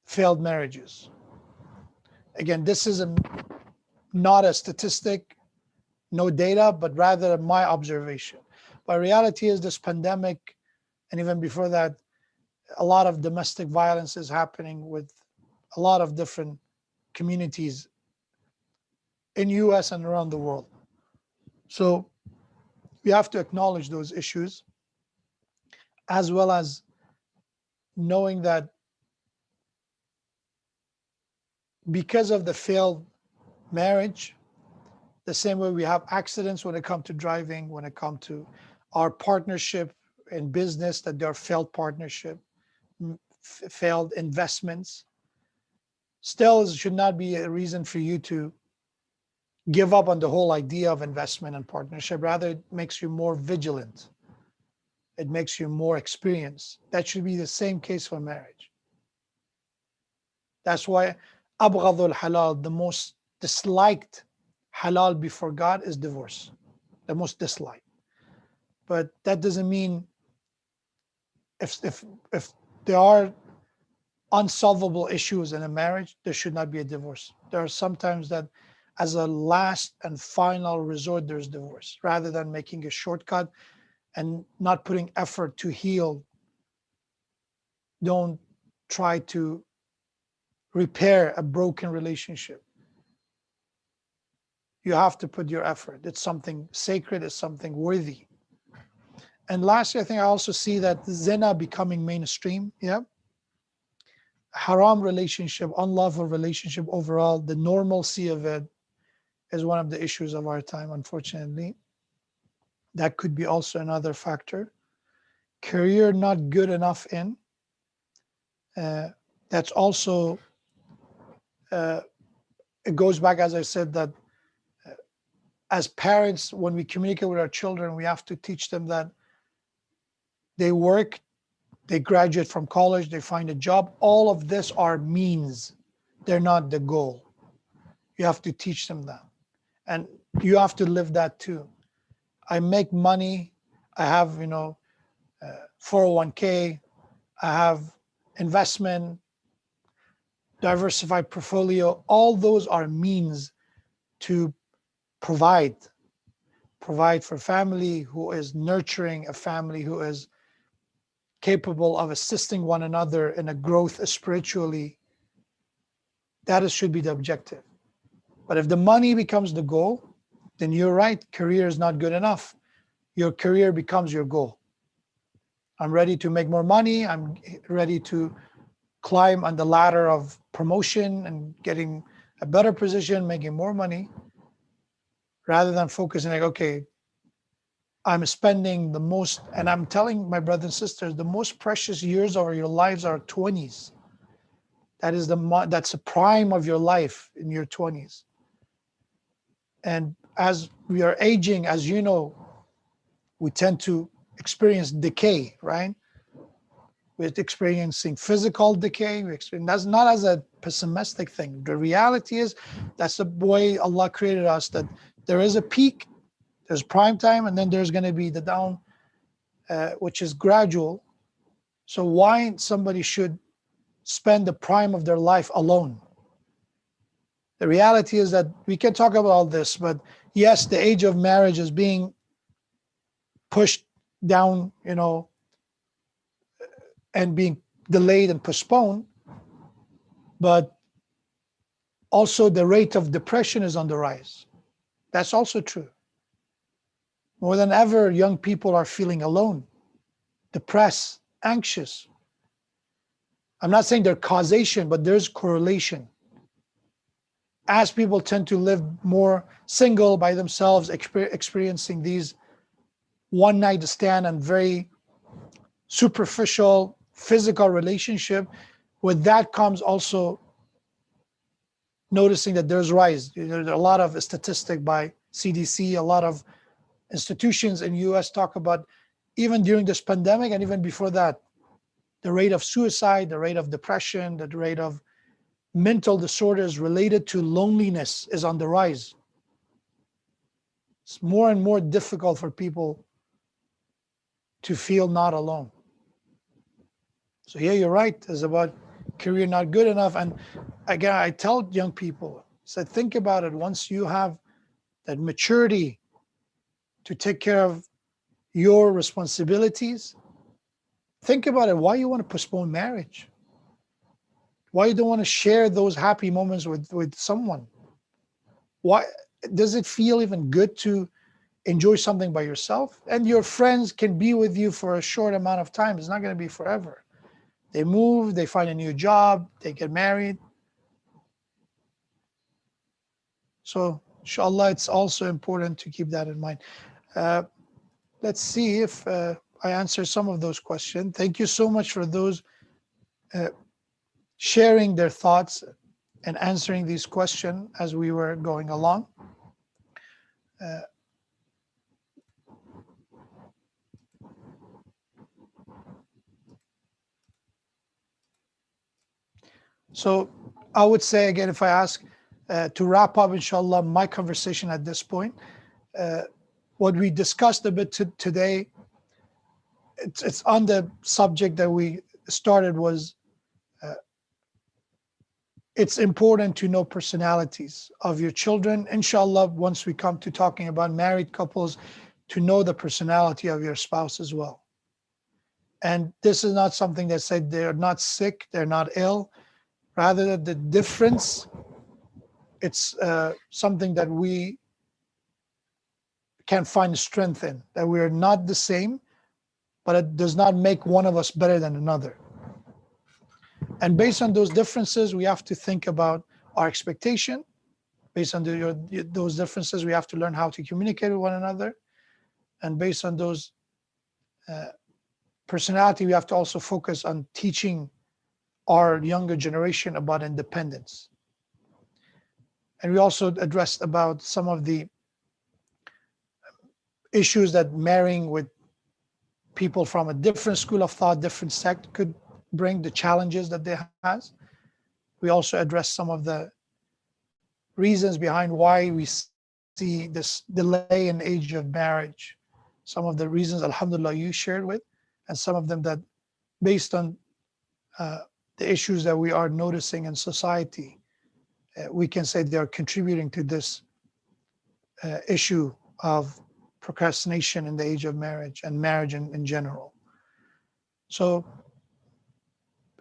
failed marriages. Again, this is not a statistic, no data, but rather my observation. But reality is this pandemic, and even before that, a lot of domestic violence is happening with a lot of different communities in US and around the world. So we have to acknowledge those issues, as well as knowing that because of the failed marriage, the same way we have accidents when it comes to driving, when it comes to our partnership in business, that there are failed partnership, failed investments, still should not be a reason for you to give up on the whole idea of investment and partnership. Rather, it makes you more vigilant. It makes you more experienced. That should be the same case for marriage. That's why abghadul halal, the most disliked halal before God, is divorce, the most disliked. But that doesn't mean if there are unsolvable issues in a marriage, there should not be a divorce. There are sometimes that as a last and final resort, there's divorce, rather than making a shortcut and not putting effort to heal. Don't try to repair a broken relationship. You have to put your effort. It's something sacred, it's something worthy. And lastly, I think I also see that zina becoming mainstream. Yeah. Haram relationship, unlawful relationship overall, the normalcy of it, is one of the issues of our time, unfortunately. That could be also another factor. Career not good enough in. Uh, that's also, uh, it goes back, as I said, that as parents, when we communicate with our children, we have to teach them that they work, they graduate from college, they find a job. All of this are means. They're not the goal. You have to teach them that. And you have to live that too. I make money. I have, 401k. I have investment, diversified portfolio. All those are means to provide for family who is nurturing a family who is capable of assisting one another in a growth spiritually. Should be the objective. But if the money becomes the goal, then you're right, career is not good enough. Your career becomes your goal. I'm ready to make more money. I'm ready to climb on the ladder of promotion and getting a better position, making more money, rather than focusing like, okay, I'm spending the most, and I'm telling my brothers and sisters, the most precious years of your lives are 20s. That's the prime of your life, in your 20s. And as we are aging, as you know, we tend to experience decay, right? We're experiencing physical decay. That's not as a pessimistic thing. The reality is that's the way Allah created us, that there is a peak, there's prime time, and then there's going to be the down, which is gradual. So why somebody should spend the prime of their life alone? The reality is that we can talk about all this, but yes, the age of marriage is being pushed down, and being delayed and postponed. But also the rate of depression is on the rise. That's also true. More than ever, young people are feeling alone, depressed, anxious. I'm not saying there's causation, but there's correlation. As people tend to live more single by themselves, experiencing these one night stand and very superficial physical relationship, with that comes also noticing that there's rise. There's a lot of statistic by CDC, a lot of institutions in US talk about, even during this pandemic and even before that, the rate of suicide, the rate of depression, the rate of mental disorders related to loneliness is on the rise. It's more and more difficult for people to feel not alone. So yeah, you're right. It's about career not good enough. And again, I tell young people, so think about it. Once you have that maturity to take care of your responsibilities, think about it. Why you want to postpone marriage? Why you don't want to share those happy moments with someone? Why does it feel even good to enjoy something by yourself? And your friends can be with you for a short amount of time. It's not going to be forever. They move, they find a new job, they get married. So inshallah, it's also important to keep that in mind. Let's see if I answer some of those questions. Thank you so much for those sharing their thoughts and answering these questions as we were going along. So I would say again, if I ask to wrap up, inshallah, my conversation at this point, what we discussed a bit today, it's on the subject that we started, was it's important to know personalities of your children. Inshallah, once we come to talking about married couples, to know the personality of your spouse as well. And this is not something that said they're not sick, they're not ill. Rather, the difference, it's something that we can find strength in, that we are not the same, but it does not make one of us better than another. And based on those differences, we have to think about our expectation Based on those differences, we have to learn how to communicate with one another. And based on those personality, we have to also focus on teaching our younger generation about independence. And we also addressed about some of the issues that marrying with people from a different school of thought, different sect could bring, the challenges that they has. We also addressed some of the reasons behind why we see this delay in age of marriage. Some of the reasons, alhamdulillah, you shared with, and some of them that based on the issues that we are noticing in society, we can say they are contributing to this issue of procrastination in the age of marriage and marriage in general. So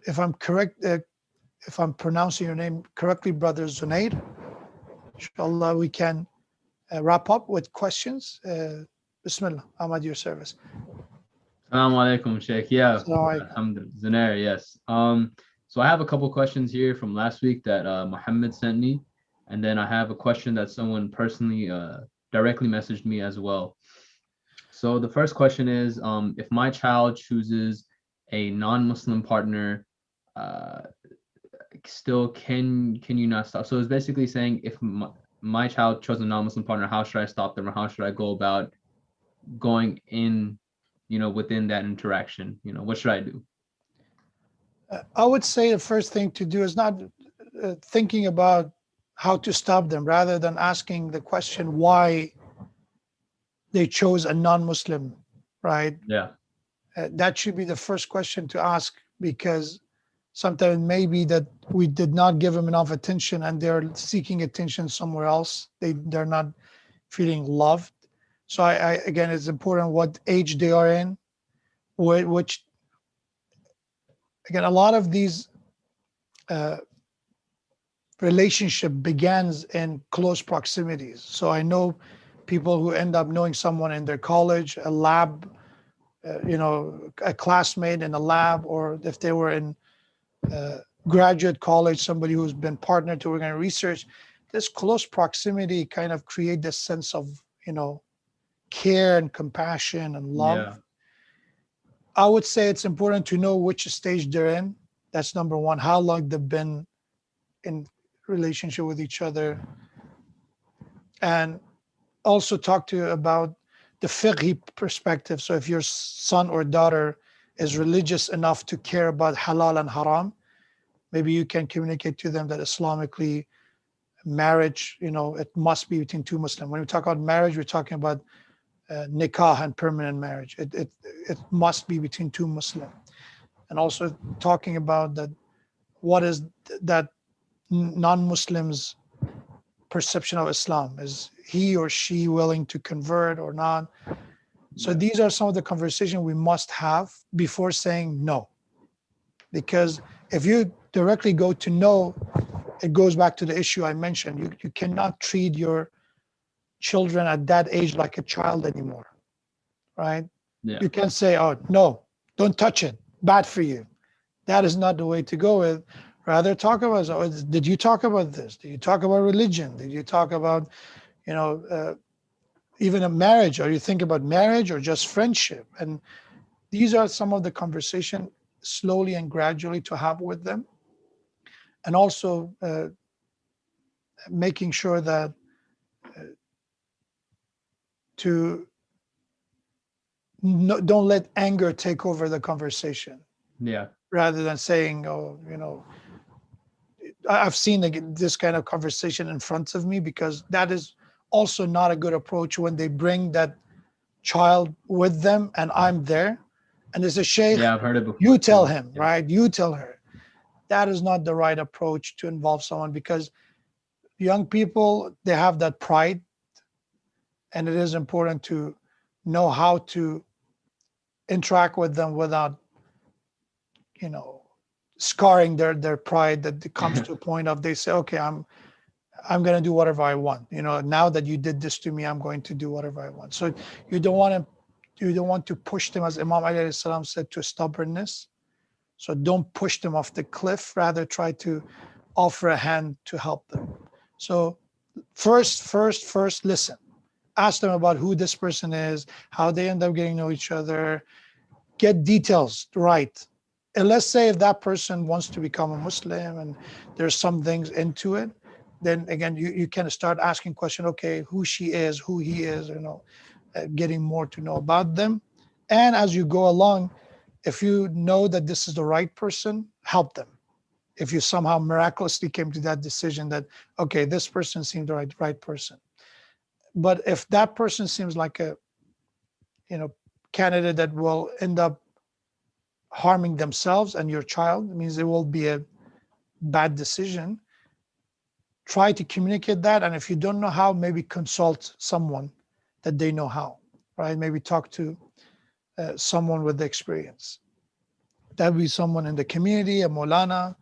if I'm correct, if I'm pronouncing your name correctly, Brother Zunaid, inshallah, we can wrap up with questions. Bismillah, I'm at your service. Assalamu alaikum, Sheikh. Yeah, Assalamu alaikum. alhamdulillah. Zunair, yes. So I have a couple questions here from last week that Muhammad sent me, and then I have a question that someone personally directly messaged me as well. So the first question is, if my child chooses a non-Muslim partner, still can you not stop? So it's basically saying if my child chose a non-Muslim partner, how should I stop them, or how should I go about going in, within that interaction? What should I do? I would say the first thing to do is not thinking about how to stop them, rather than asking the question why they chose a non-Muslim, right? Yeah. That should be the first question to ask, because sometimes maybe that we did not give them enough attention and they're seeking attention somewhere else. They're not feeling loved. So I again, it's important what age they are in, which again, a lot of these relationship begins in close proximities. So I know people who end up knowing someone in their college, a lab, a classmate in a lab, or if they were in graduate college, somebody who's been partnered to work on research. This close proximity kind of create this sense of, care and compassion and love. Yeah. I would say it's important to know which stage they're in. That's number one, how long they've been in relationship with each other. And also talk to you about the fiqh perspective. So if your son or daughter is religious enough to care about halal and haram, maybe you can communicate to them that Islamically, marriage, it must be between two Muslims. When we talk about marriage, we're talking about nikah and permanent marriage. It must be between two Muslims. And also talking about that, what is that non-Muslims' perception of Islam? Is he or she willing to convert or not? So these are some of the conversations we must have before saying no. Because if you directly go to no, it goes back to the issue I mentioned. You cannot treat your children at that age like a child anymore, right? Yeah. You can't say, oh, no, don't touch it, bad for you. That is not the way to go with. Rather talk about, did you talk about this? Did you talk about religion? Did you talk about, even a marriage? Or you think about marriage or just friendship? And these are some of the conversation slowly and gradually to have with them. And also making sure that don't let anger take over the conversation. Yeah. Rather than saying, oh, I've seen this kind of conversation in front of me, because that is also not a good approach when they bring that child with them and I'm there. And there's a sheikh, Yeah, I've heard it before. you tell him, Yeah. right? You tell her. That is not the right approach to involve someone, because young people, they have that pride. And it is important to know how to interact with them without, scarring their pride, that it comes to a point of they say, okay, I'm going to do whatever I want. Now that you did this to me, I'm going to do whatever I want. So you don't want to push them, as Imam Ali alayhi salam said, to stubbornness. So don't push them off the cliff, rather try to offer a hand to help them. So First, listen. Ask them about who this person is, how they end up getting to know each other, get details right. And let's say if that person wants to become a Muslim and there's some things into it, then again, you can start asking question, okay, who she is, who he is, getting more to know about them. And as you go along, if you know that this is the right person, help them. If you somehow miraculously came to that decision that, okay, this person seemed the right person. But if that person seems like a, you know, candidate that will end up harming themselves and your child, it means it will be a bad decision. Try to communicate that. And if you don't know how, maybe consult someone that they know how, right? Maybe talk to someone with the experience. That would be someone in the community, a Molana,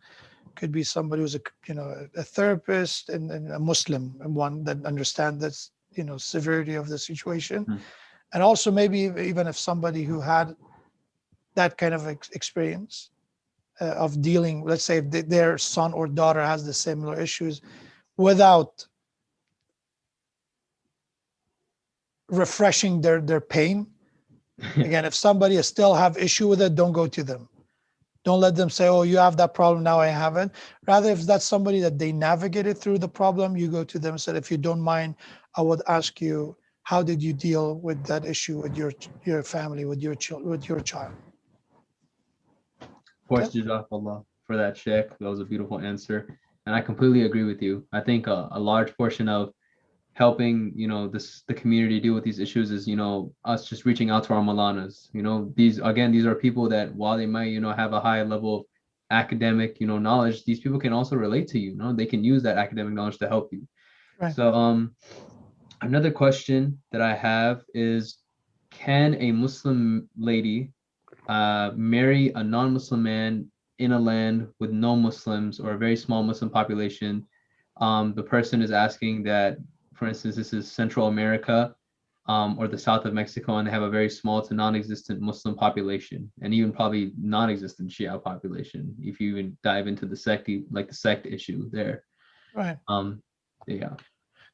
could be somebody who's a therapist and a Muslim and one that understands that severity of the situation. Mm. And also maybe even if somebody who had that kind of experience of dealing, let's say if their son or daughter has the similar issues, without refreshing their pain. Again, if somebody still have issue with it, don't go to them. Don't let them say, oh, you have that problem, now I haven't. Rather, if that's somebody that they navigated through the problem, you go to them and say, if you don't mind, I would ask you, how did you deal with that issue with your family, with your child? Of course, Okay. Jazakallah for that, Sheikh. That was a beautiful answer. And I completely agree with you. I think a large portion of helping, the community deal with these issues is, us just reaching out to our Malanas. These are people that while they might, have a high level of academic, knowledge, these people can also relate to you, they can use that academic knowledge to help you. Right. So another question that I have is, can a Muslim lady marry a non-Muslim man in a land with no Muslims or a very small Muslim population? The person is asking that, for instance, this is Central America or the south of Mexico, and they have a very small to non-existent Muslim population, and even probably non-existent Shia population, if you even dive into the sect, like the sect issue there. Right. Yeah.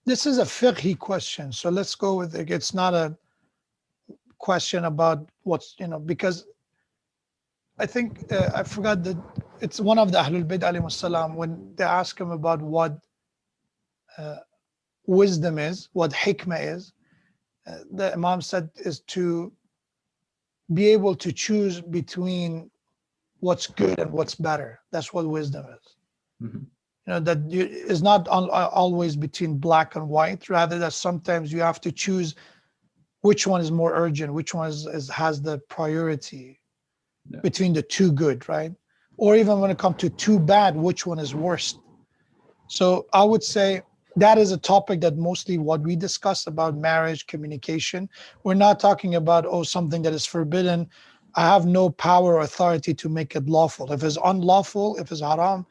This is a fiqhi question. So let's go with it. It's not a question about what's, because I think I forgot that it's one of the Ahlul Bayt alayhi salam when they ask him about what uh, wisdom is, what hikmah is. The Imam said is to be able to choose between what's good and what's better. That's what wisdom is. Mm-hmm. That is not always between black and white. Rather, that sometimes you have to choose which one is more urgent, which one has the priority between the two good, right? Or even when it comes to too bad, which one is worst? So I would say that is a topic that mostly what we discuss about marriage, communication. We're not talking about, oh, something that is forbidden. I have no power or authority to make it lawful. If it's unlawful, if it's haram,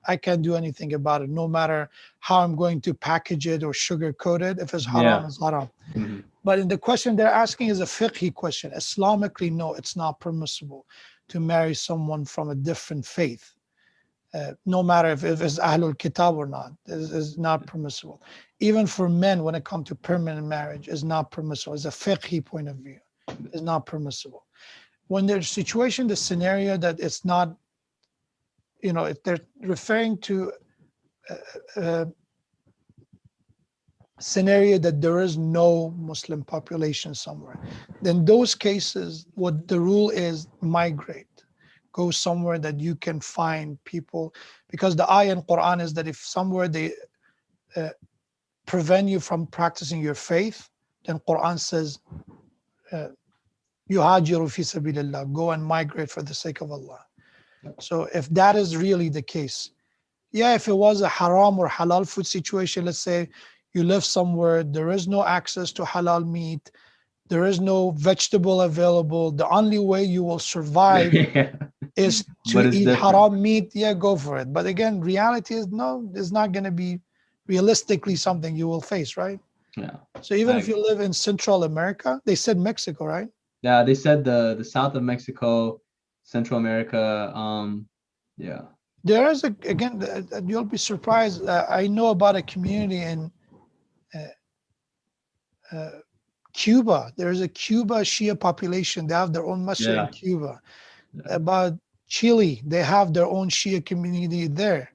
I can't do anything about it, no matter how I'm going to package it or sugarcoat it. If it's haram, Yeah. it's haram. Mm-hmm. But in the question they're asking is a fiqhi question. Islamically, no, it's not permissible to marry someone from a different faith. No matter if it's Ahlul Kitab or not, is not permissible. Even for men, when it comes to permanent marriage, is not permissible. It's a fiqhi point of view, is not permissible. When there's a situation, the scenario that it's not, if they're referring to a scenario that there is no Muslim population somewhere, then those cases, what the rule is, migrate. Go somewhere that you can find people, because the ayah in Quran is that if somewhere they prevent you from practicing your faith, then Quran says, yuhajiru fi sabilillah, go and migrate for the sake of Allah. So if that is really the case, yeah, if it was a haram or halal food situation, let's say you live somewhere, there is no access to halal meat, there is no vegetable available, the only way you will survive Yeah. is to But it's eat different. haram meat, yeah, go for it. But again, reality is no, it's not going to be realistically something you will face, right? Yeah. So even if you live in Central America, they said Mexico, right? Yeah, they said the south of Mexico, Central America. Yeah. There is again, you'll be surprised. I know about a community in Uh, uh, Cuba, there's a Cuba Shia population. They have their own masjid in Yeah. Cuba. Yeah. About Chile, they have their own Shia community there.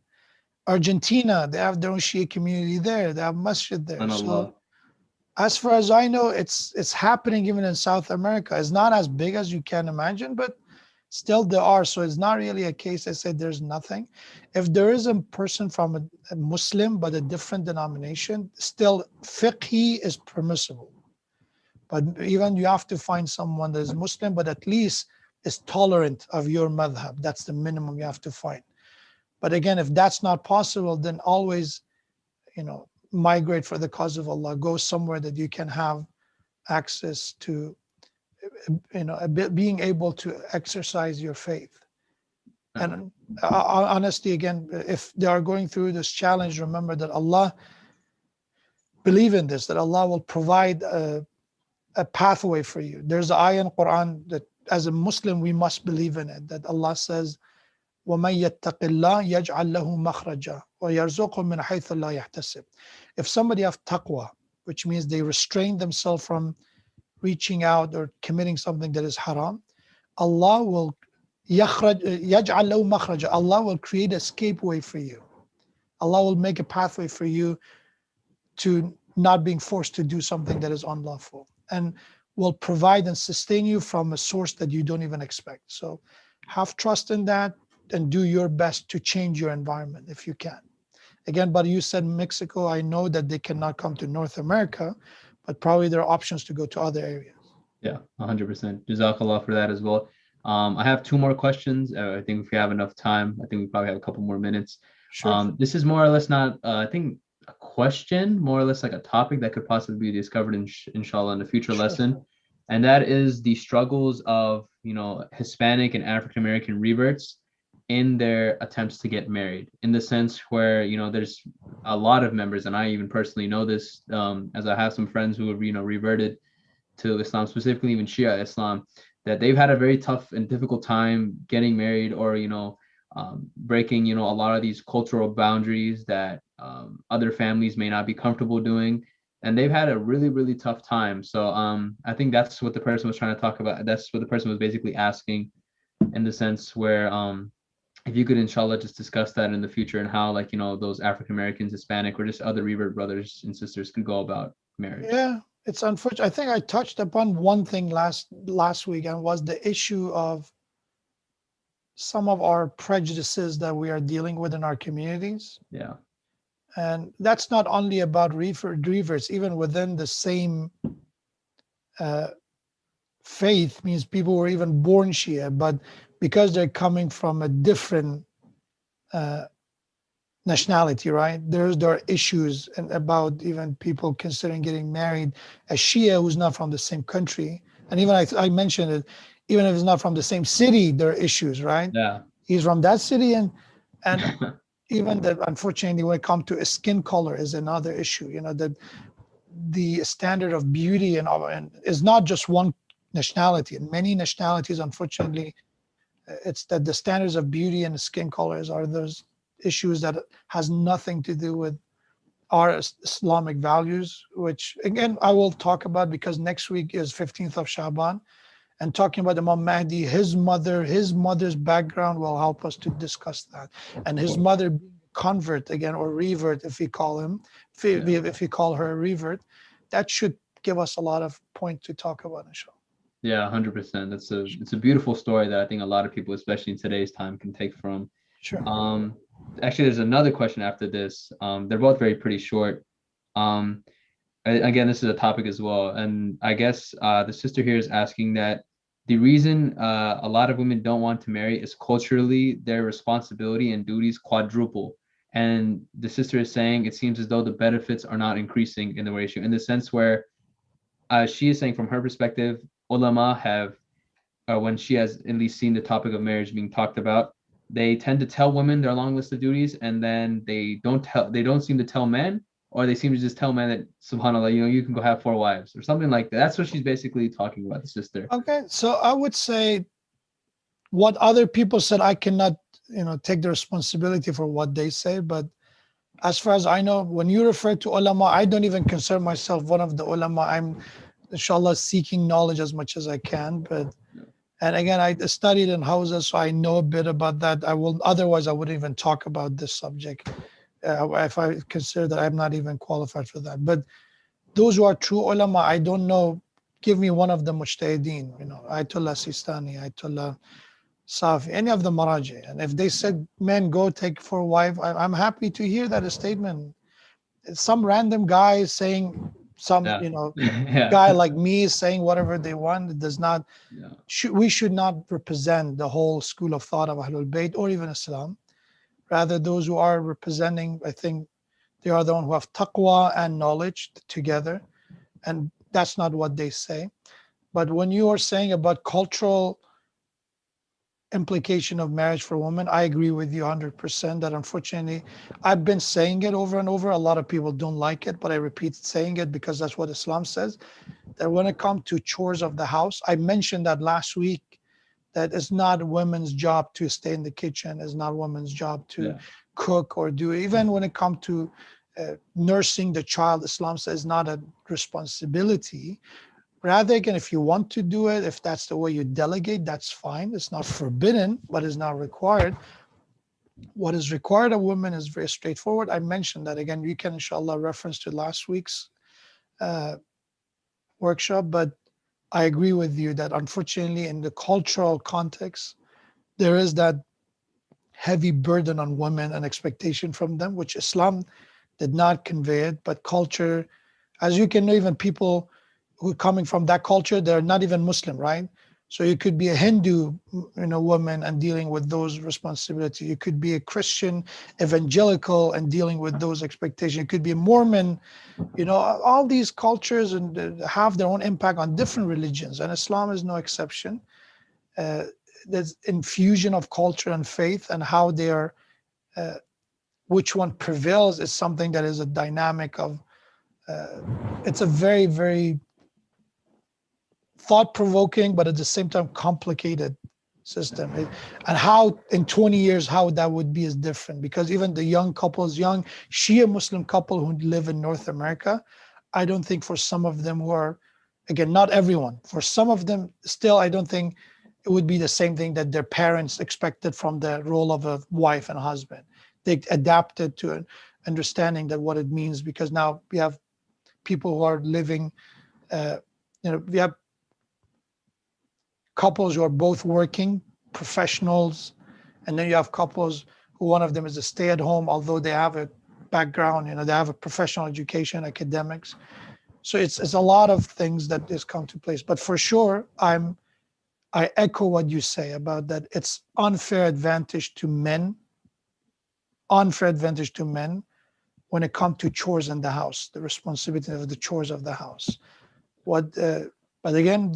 Argentina, they have their own Shia community there. They have masjid there. So Subhanallah. as far as I know, it's happening even in South America. It's not as big as you can imagine, but still there are. So it's not really a case I said there's nothing. If there is a person from a Muslim but a different denomination, still fiqhi is permissible. But even you have to find someone that is Muslim, but at least is tolerant of your madhab. That's the minimum you have to find. But again, if that's not possible, then always, migrate for the cause of Allah. Go somewhere that you can have access to, being able to exercise your faith. Yeah. And honestly, again, if they are going through this challenge, remember that Allah, believe in this, that Allah will provide a pathway for you. There's an ayah in Quran that as a Muslim, we must believe in it, that Allah says, وَمَن يَتَّقِ اللَّهَ يَجْعَلْ لَهُ مَخْرَجًا وَيَرْزُقْهُ مِنْ حَيْثُ لَا يَحْتَسِبُ. If somebody have taqwa, which means they restrain themselves from reaching out or committing something that is haram, Allah will يَجْعَلْ لَهُ مَخْرَجًا. Allah will create an escape way for you. Allah will make a pathway for you to not being forced to do something that is unlawful, and will provide and sustain you from a source that you don't even expect. So have trust in that and do your best to change your environment if you can. Again, but you said Mexico, I know that they cannot come to North America, but probably there are options to go to other areas. Yeah, 100%. Jazakallah for that as well. I have two more questions. I think if we have enough time, I think we probably have a couple more minutes. Sure. This is more or less not, I think, a question, more or less like a topic that could possibly be discovered inshallah in a future Sure. lesson. And that is the struggles of, Hispanic and African American reverts in their attempts to get married, in the sense where, there's a lot of members, and I even personally know this, as I have some friends who have, reverted to Islam, specifically even Shia Islam, that they've had a very tough and difficult time getting married, or breaking a lot of these cultural boundaries that other families may not be comfortable doing, and they've had a really, really tough time. So I think that's what the person was trying to talk about. That's what the person was basically asking, in the sense where if you could inshallah just discuss that in the future, and how, like, those African Americans, Hispanic, or just other revert brothers and sisters can go about marriage. Yeah, it's unfortunate. I think I touched upon one thing last week, and was the issue of some of our prejudices that we are dealing with in our communities. Yeah. And that's not only about reverts, even within the same uh, faith, means people were even born Shia, but because they're coming from a different uh, nationality, right? There are issues and about even people considering getting married a Shia who's not from the same country. And even I mentioned it, even if it's not from the same city, there are issues, right? Yeah. He's from that city, and even that, unfortunately, when it comes to a skin color is another issue. That the standard of beauty and is not just one nationality. In many nationalities, unfortunately, it's that the standards of beauty and skin colors are those issues that has nothing to do with our Islamic values, which again I will talk about, because next week is 15th of Shaban, and talking about Imam Mahdi, his mother's background will help us to discuss that, and his mother being a convert again, or revert if we call him, if we call her a revert, that should give us a lot of point to talk about, inshallah. Yeah, 100%. It's a beautiful story that I think a lot of people, especially in today's time, can take from. Sure. Actually, there's another question after this. They're both very pretty short. Again, this is a topic as well, and I guess the sister here is asking that the reason a lot of women don't want to marry is culturally their responsibility and duties quadruple. And the sister is saying it seems as though the benefits are not increasing in the ratio, in the sense where she is saying from her perspective, ulama have, when she has at least seen the topic of marriage being talked about, they tend to tell women their long list of duties, and then they don't seem to tell men, or they seem to just tell men that, subhanallah, you can go have 4 wives or something like that. That's what she's basically talking about, the sister. Okay, so I would say what other people said, I cannot take the responsibility for what they say, but As far as I know, when you refer to ulama, I don't even consider myself one of the ulama. I'm, inshallah, seeking knowledge as much as I can. But Yeah. and again, I studied in houses, so I know a bit about that. I will otherwise I wouldn't even talk about this subject if I consider that I'm not even qualified for that. But those who are true ulama, I don't know. Give me one of the mujtahideen, Ayatollah Sistani, Ayatollah Safi, any of the Maraji. And if they said, men, go take for a wife, I'm happy to hear that a statement. Some random guy saying, some, Yeah. Yeah. guy like me saying whatever they want, it does not, Yeah. we should not represent the whole school of thought of Ahlul Bayt or even Islam. Rather, those who are representing, I think they are the one who have taqwa and knowledge together. And that's not what they say. But when you are saying about cultural implication of marriage for women, I agree with you 100% that unfortunately, I've been saying it over and over. A lot of people don't like it, but I repeat saying it because that's what Islam says. That when it comes to chores of the house, I mentioned that last week, that it's not women's job to stay in the kitchen, it's not women's job to Yeah. cook or do, even when it comes to nursing the child, Islam says not a responsibility. Rather, again, if you want to do it, if that's the way you delegate, that's fine. It's not forbidden, but it's not required. What is required of women is very straightforward. I mentioned that again. You can, inshallah, reference to last week's uh, workshop, but I agree with you that unfortunately, in the cultural context, there is that heavy burden on women and expectation from them, which Islam did not convey it, but culture, as you can know, even people who are coming from that culture, they're not even Muslim, right? So you could be a Hindu, woman and dealing with those responsibilities. You could be a Christian evangelical and dealing with those expectations. You could be a Mormon. All these cultures and have their own impact on different religions, and Islam is no exception. Uh, there's infusion of culture and faith, and how they are, uh, which one prevails is something that is a dynamic of. It's a very, very thought-provoking, but at the same time complicated system. And how in 20 years, how that would be is different, because even the young couples, young Shia Muslim couple who live in North America, I don't think for some of them who are, again, not everyone, for some of them still, I don't think it would be the same thing that their parents expected from the role of a wife and a husband. They adapted to an understanding that what it means, because now we have people who are living, we have couples who are both working professionals, and then you have couples who one of them is a stay-at-home, although they have a background, they have a professional education, academics. So it's a lot of things that is come to place. But for sure, I echo what you say about that. It's unfair advantage to men when it comes to chores in the house, the responsibility of the chores of the house. What, but again,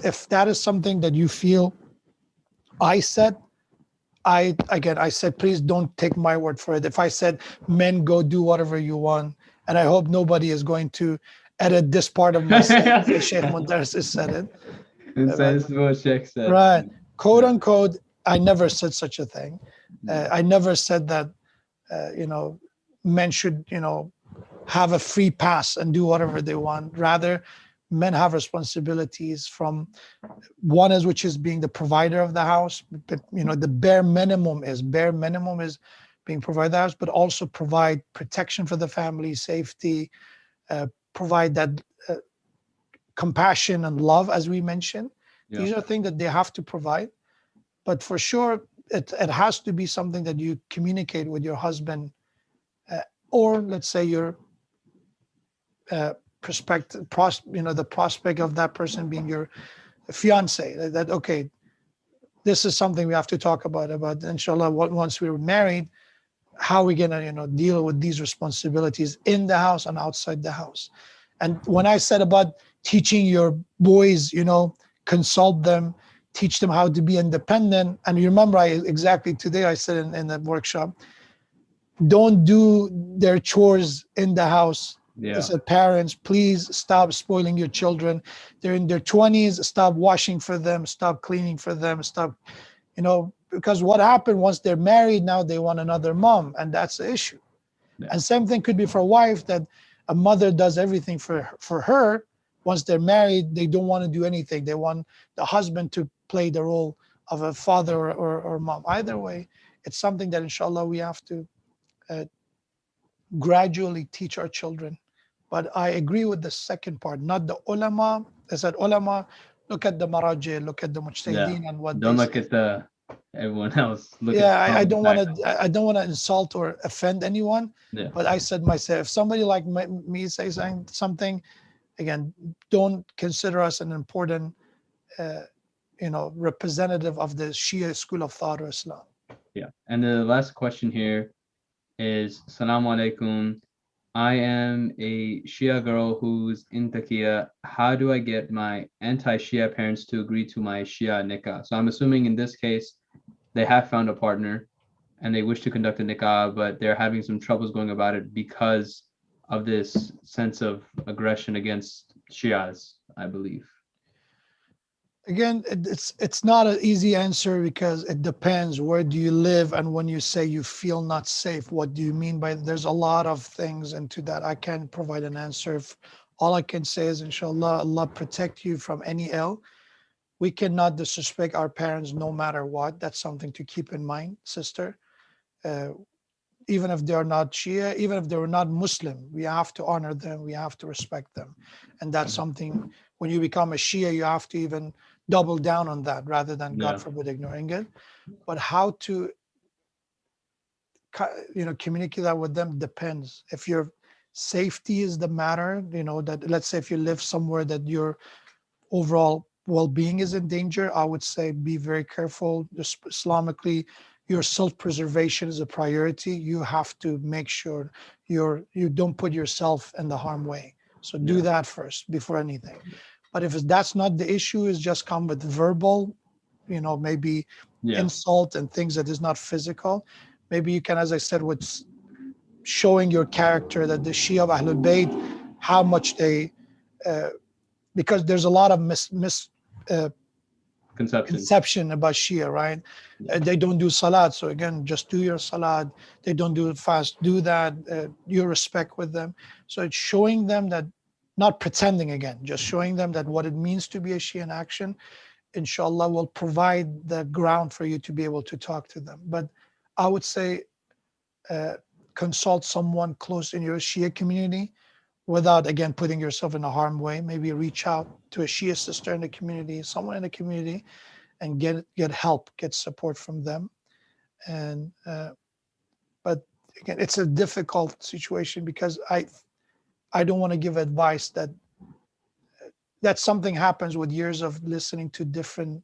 if that is something that you feel I said, I said, please don't take my word for it. If I said, men, go do whatever you want, and I hope nobody is going to edit this part of my saying, say Sheikh Modarres has said it. And so Right, this is what Sheikh said. right. Quote Yeah. unquote, I never said such a thing. Yeah. I never said that, men should, have a free pass and do whatever they want. Rather, men have responsibilities from one is which is being the provider of the house, but the bare minimum is being provided the house, but also provide protection for the family, safety, uh, provide that compassion and love, as we mentioned. Yeah. These are things that they have to provide, but for sure it has to be something that you communicate with your husband, uh, or let's say your uh, the prospect of that person being your fiance, that okay, this is something we have to talk about inshallah once we're married, how are we going to deal with these responsibilities in the house and outside the house. And when I said about teaching your boys, consult them, teach them how to be independent, and you remember exactly today I said in the workshop, don't do their chores in the house. I Yeah. said, parents, please stop spoiling your children. They're in their 20s. Stop washing for them. Stop cleaning for them. Stop, because what happened once they're married, now they want another mom. And that's the issue. Yeah. And same thing could be for a wife, that a mother does everything for her. Once they're married, they don't want to do anything. They want the husband to play the role of a father or mom. Either way, it's something that inshallah we have to uh, gradually teach our children. But I agree with the second part, not the ulama. I said ulama, look at the maraji, look at the Yeah. mujtahideen and what they Don't look say. at the everyone else. Look at Yeah, I the don't want facts. to. I don't want to insult or offend anyone. Yeah. But I said myself, if somebody like me says something, again, don't consider us an important, uh, representative of the Shia school of thought or Islam. Yeah. And the last question here is Salaam alaikum. I am a Shia girl who's in Takia. How do I get my anti-Shia parents to agree to my Shia nikah? So I'm assuming in this case, they have found a partner and they wish to conduct a nikah, but they're having some troubles going about it because of this sense of aggression against Shias, I believe. Again, it's not an easy answer because it depends. Where do you live? And when you say you feel not safe, what do you mean by? There's a lot of things into that. I can't provide an answer. All I can say is, inshallah, Allah protect you from any ill. We cannot disrespect our parents no matter what. That's something to keep in mind, sister. Uh, Even if they're not Shia, even if they're not Muslim, we have to honor them, we have to respect them. And that's something, when you become a Shia, you have to even double down on that rather than, God Yeah. forbid, ignoring it. But how to communicate that with them depends. If your safety is the matter, that, let's say if you live somewhere that your overall well-being is in danger, I would say be very careful. Just Islamically, your self-preservation is a priority. You have to make sure you don't put yourself in the harm way. So do Yeah. that first before anything. But if that's not the issue, is just come with verbal, maybe Yeah. insult and things that is not physical. Maybe you can, as I said, what's showing your character, that the Shia of Ahlul Bayt, how much they uh, because there's a lot of uh, Conceptions. conception about Shia, right? Yeah. They don't do salat, so again, just do your salat. They don't do fast, do that. You respect with them. So it's showing them that, not pretending again, just showing them that what it means to be a Shia in action, inshallah, will provide the ground for you to be able to talk to them. But I would say uh, consult someone close in your Shia community without, again, putting yourself in a harm way. Maybe reach out to a Shia sister in the community, someone in the community, and get help, get support from them. And but again, it's a difficult situation because I don't want to give advice that something happens with years of listening to different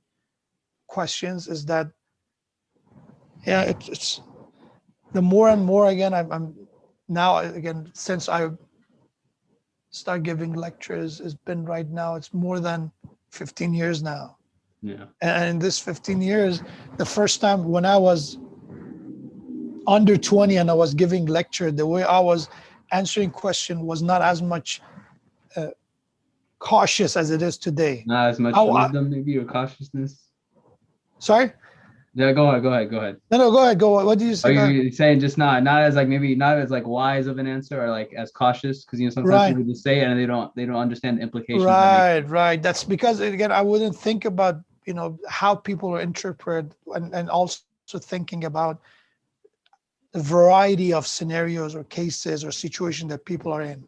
questions. Is that, yeah, it's the more and more, again, I'm now, again, since I start giving lectures, it's been, right now it's more than 15 years now. Yeah. And in this 15 years, the first time when I was under 20 and I was giving lecture, the way I was answering question was not as much uh, cautious as it is today. Not as much I, wisdom, maybe, or cautiousness. sorry? Yeah, go ahead, go ahead, go ahead. No, go ahead. Go. What did you Are say? Go ahead. you saying just not as like maybe not as like wise of an answer or like as cautious? Because sometimes Right, people just say it and they don't understand the implications that make. right. That's because, again, I wouldn't think about how people are interpret, and also thinking about the variety of scenarios or cases or situations that people are in.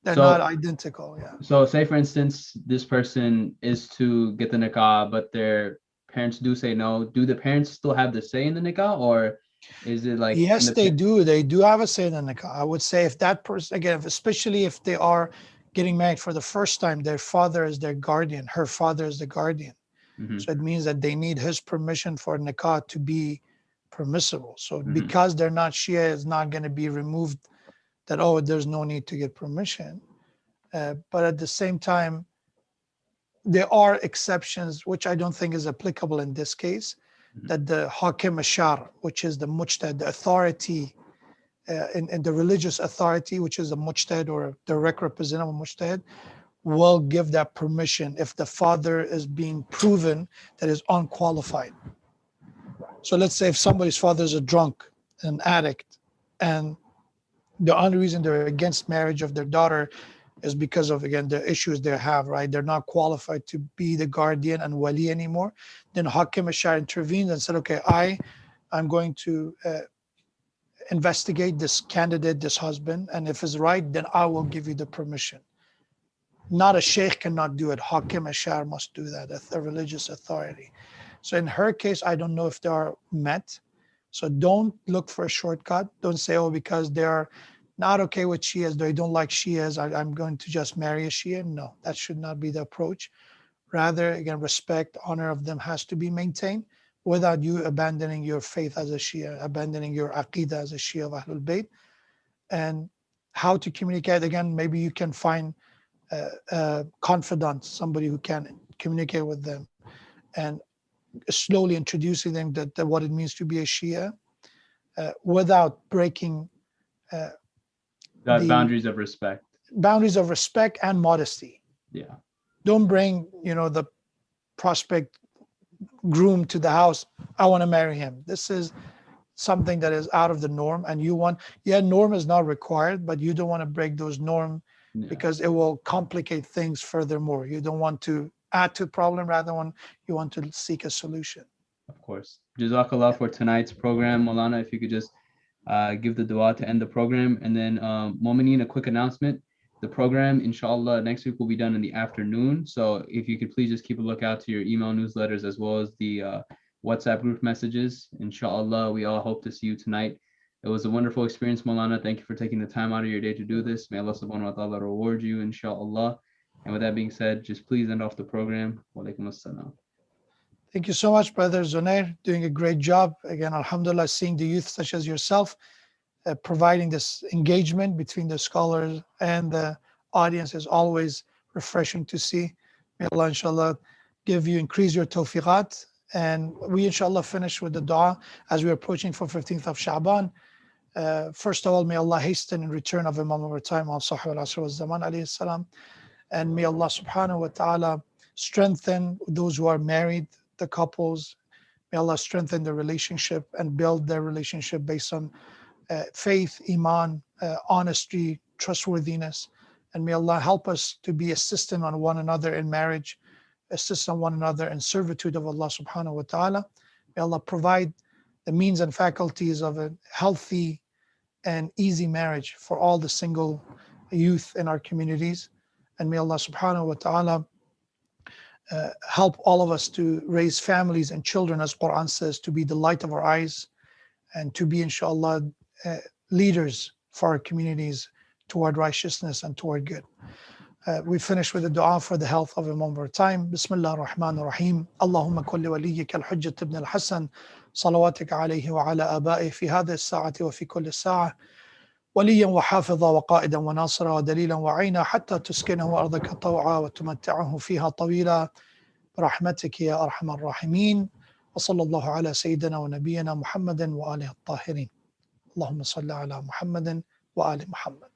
They're not So identical. Yeah. so say for instance this person is to get the nikah, but their parents do say no. Do the parents still have the say in the nikah, or is it like can Yes, the they do. They do have a say in the nikah. I would say if that person, again, especially if they are getting married for the first time, their father is their guardian, her father is the guardian. Mhm. So it means that they need his permission for nikah to be permissible. So Mhm. because they're not Shia, it's not going to be removed that, oh, there's no need to get permission. But at the same time, there are exceptions, which I don't think is applicable in this case, Mhm. that the hakim ashar, which is the mujtahid, the authority, in the religious authority, which is a mujtahid or a direct representative of mujtahid, will give that permission if the father is being proven that is unqualified. So let's say if somebody's father is a drunk, an addict, and The only reason they're against marriage of their daughter is because of, again, the issues they have, right? They're not qualified to be the guardian and wali anymore. Then Hakim Ashar intervened and said, okay, I'm going to investigate this candidate, this husband, and if it's right, then I will give you the permission. Not a sheikh cannot do it. Hakim Ashar must do that, a religious authority. So in her case, I don't know if they are met. So don't look for a shortcut. Don't say, oh, because they're not okay with Shias, they don't like Shias, I'm going to just marry a Shia. No, that should not be the approach. Rather, again, respect, honor of them has to be maintained without you abandoning your faith as a Shia, abandoning your aqidah as a Shia of Ahlul Bayt. And how to communicate, again, maybe you can find a confidant, somebody who can communicate with them and slowly introducing them that what it means to be a Shia without breaking uh, That the boundaries of respect. boundaries of respect and modesty. Yeah. Don't bring, the prospect groom to the house. I want to marry him. This is something that is out of the norm, and norm is not required, but you don't want to break those norms Yeah. because it will complicate things furthermore. You don't want to add to the problem, rather you want to seek a solution. Of course. Jazakallah Yeah. for tonight's program. Maulana, if you could just give the dua to end the program. And then, Momineen, a quick announcement. The program, inshallah, next week will be done in the afternoon. So if you could please just keep a lookout to your email newsletters as well as the WhatsApp group messages. Inshallah, we all hope to see you tonight. It was a wonderful experience, Maulana. Thank you for taking the time out of your day to do this. May Allah subhanahu wa ta'ala reward you, inshallah. And with that being said, just please end off the program. Wa alaikum assalam. Thank you so much, Brother Zunair, doing a great job. Again, alhamdulillah, seeing the youth such as yourself providing this engagement between the scholars and the audience is always refreshing to see. May Allah, inshallah, increase your tawfiqat. And we, inshallah, finish with the dua as we're approaching for 15th of Sha'ban. First of all, may Allah hasten in return of Imam of our time, al-Sahih al-Asr wa-Zaman, alayhi salam. And may Allah subhanahu wa ta'ala strengthen those who are married, the couples. May Allah strengthen their relationship and build their relationship based on faith, iman, honesty, trustworthiness. And may Allah help us to be assistant on one another in marriage, assist on one another in servitude of Allah subhanahu wa ta'ala. May Allah provide the means and faculties of a healthy and easy marriage for all the single youth in our communities. And may Allah subhanahu wa ta'ala help all of us to raise families and children, as Quran says, to be the light of our eyes and to be, inshallah, leaders for our communities toward righteousness and toward good. We finish with a dua for the health of Imam of our time. Bismillah ar-Rahman ar-Rahim. Allahumma kulli waliyyika al-Hujjat ibn al-Hasan صلواتك عليه وعلى آبائه في هذه الساعة وفي كل ساعة وليا وحافظا وقائدا وناصرا ودليلا وعينا حتى تسكنه أرضك طوعا وتمتعه فيها طويلا برحمتك يا أرحم الراحمين وصلى الله على سيدنا ونبينا محمد وآله الطاهرين اللهم صل على محمد وآل محمد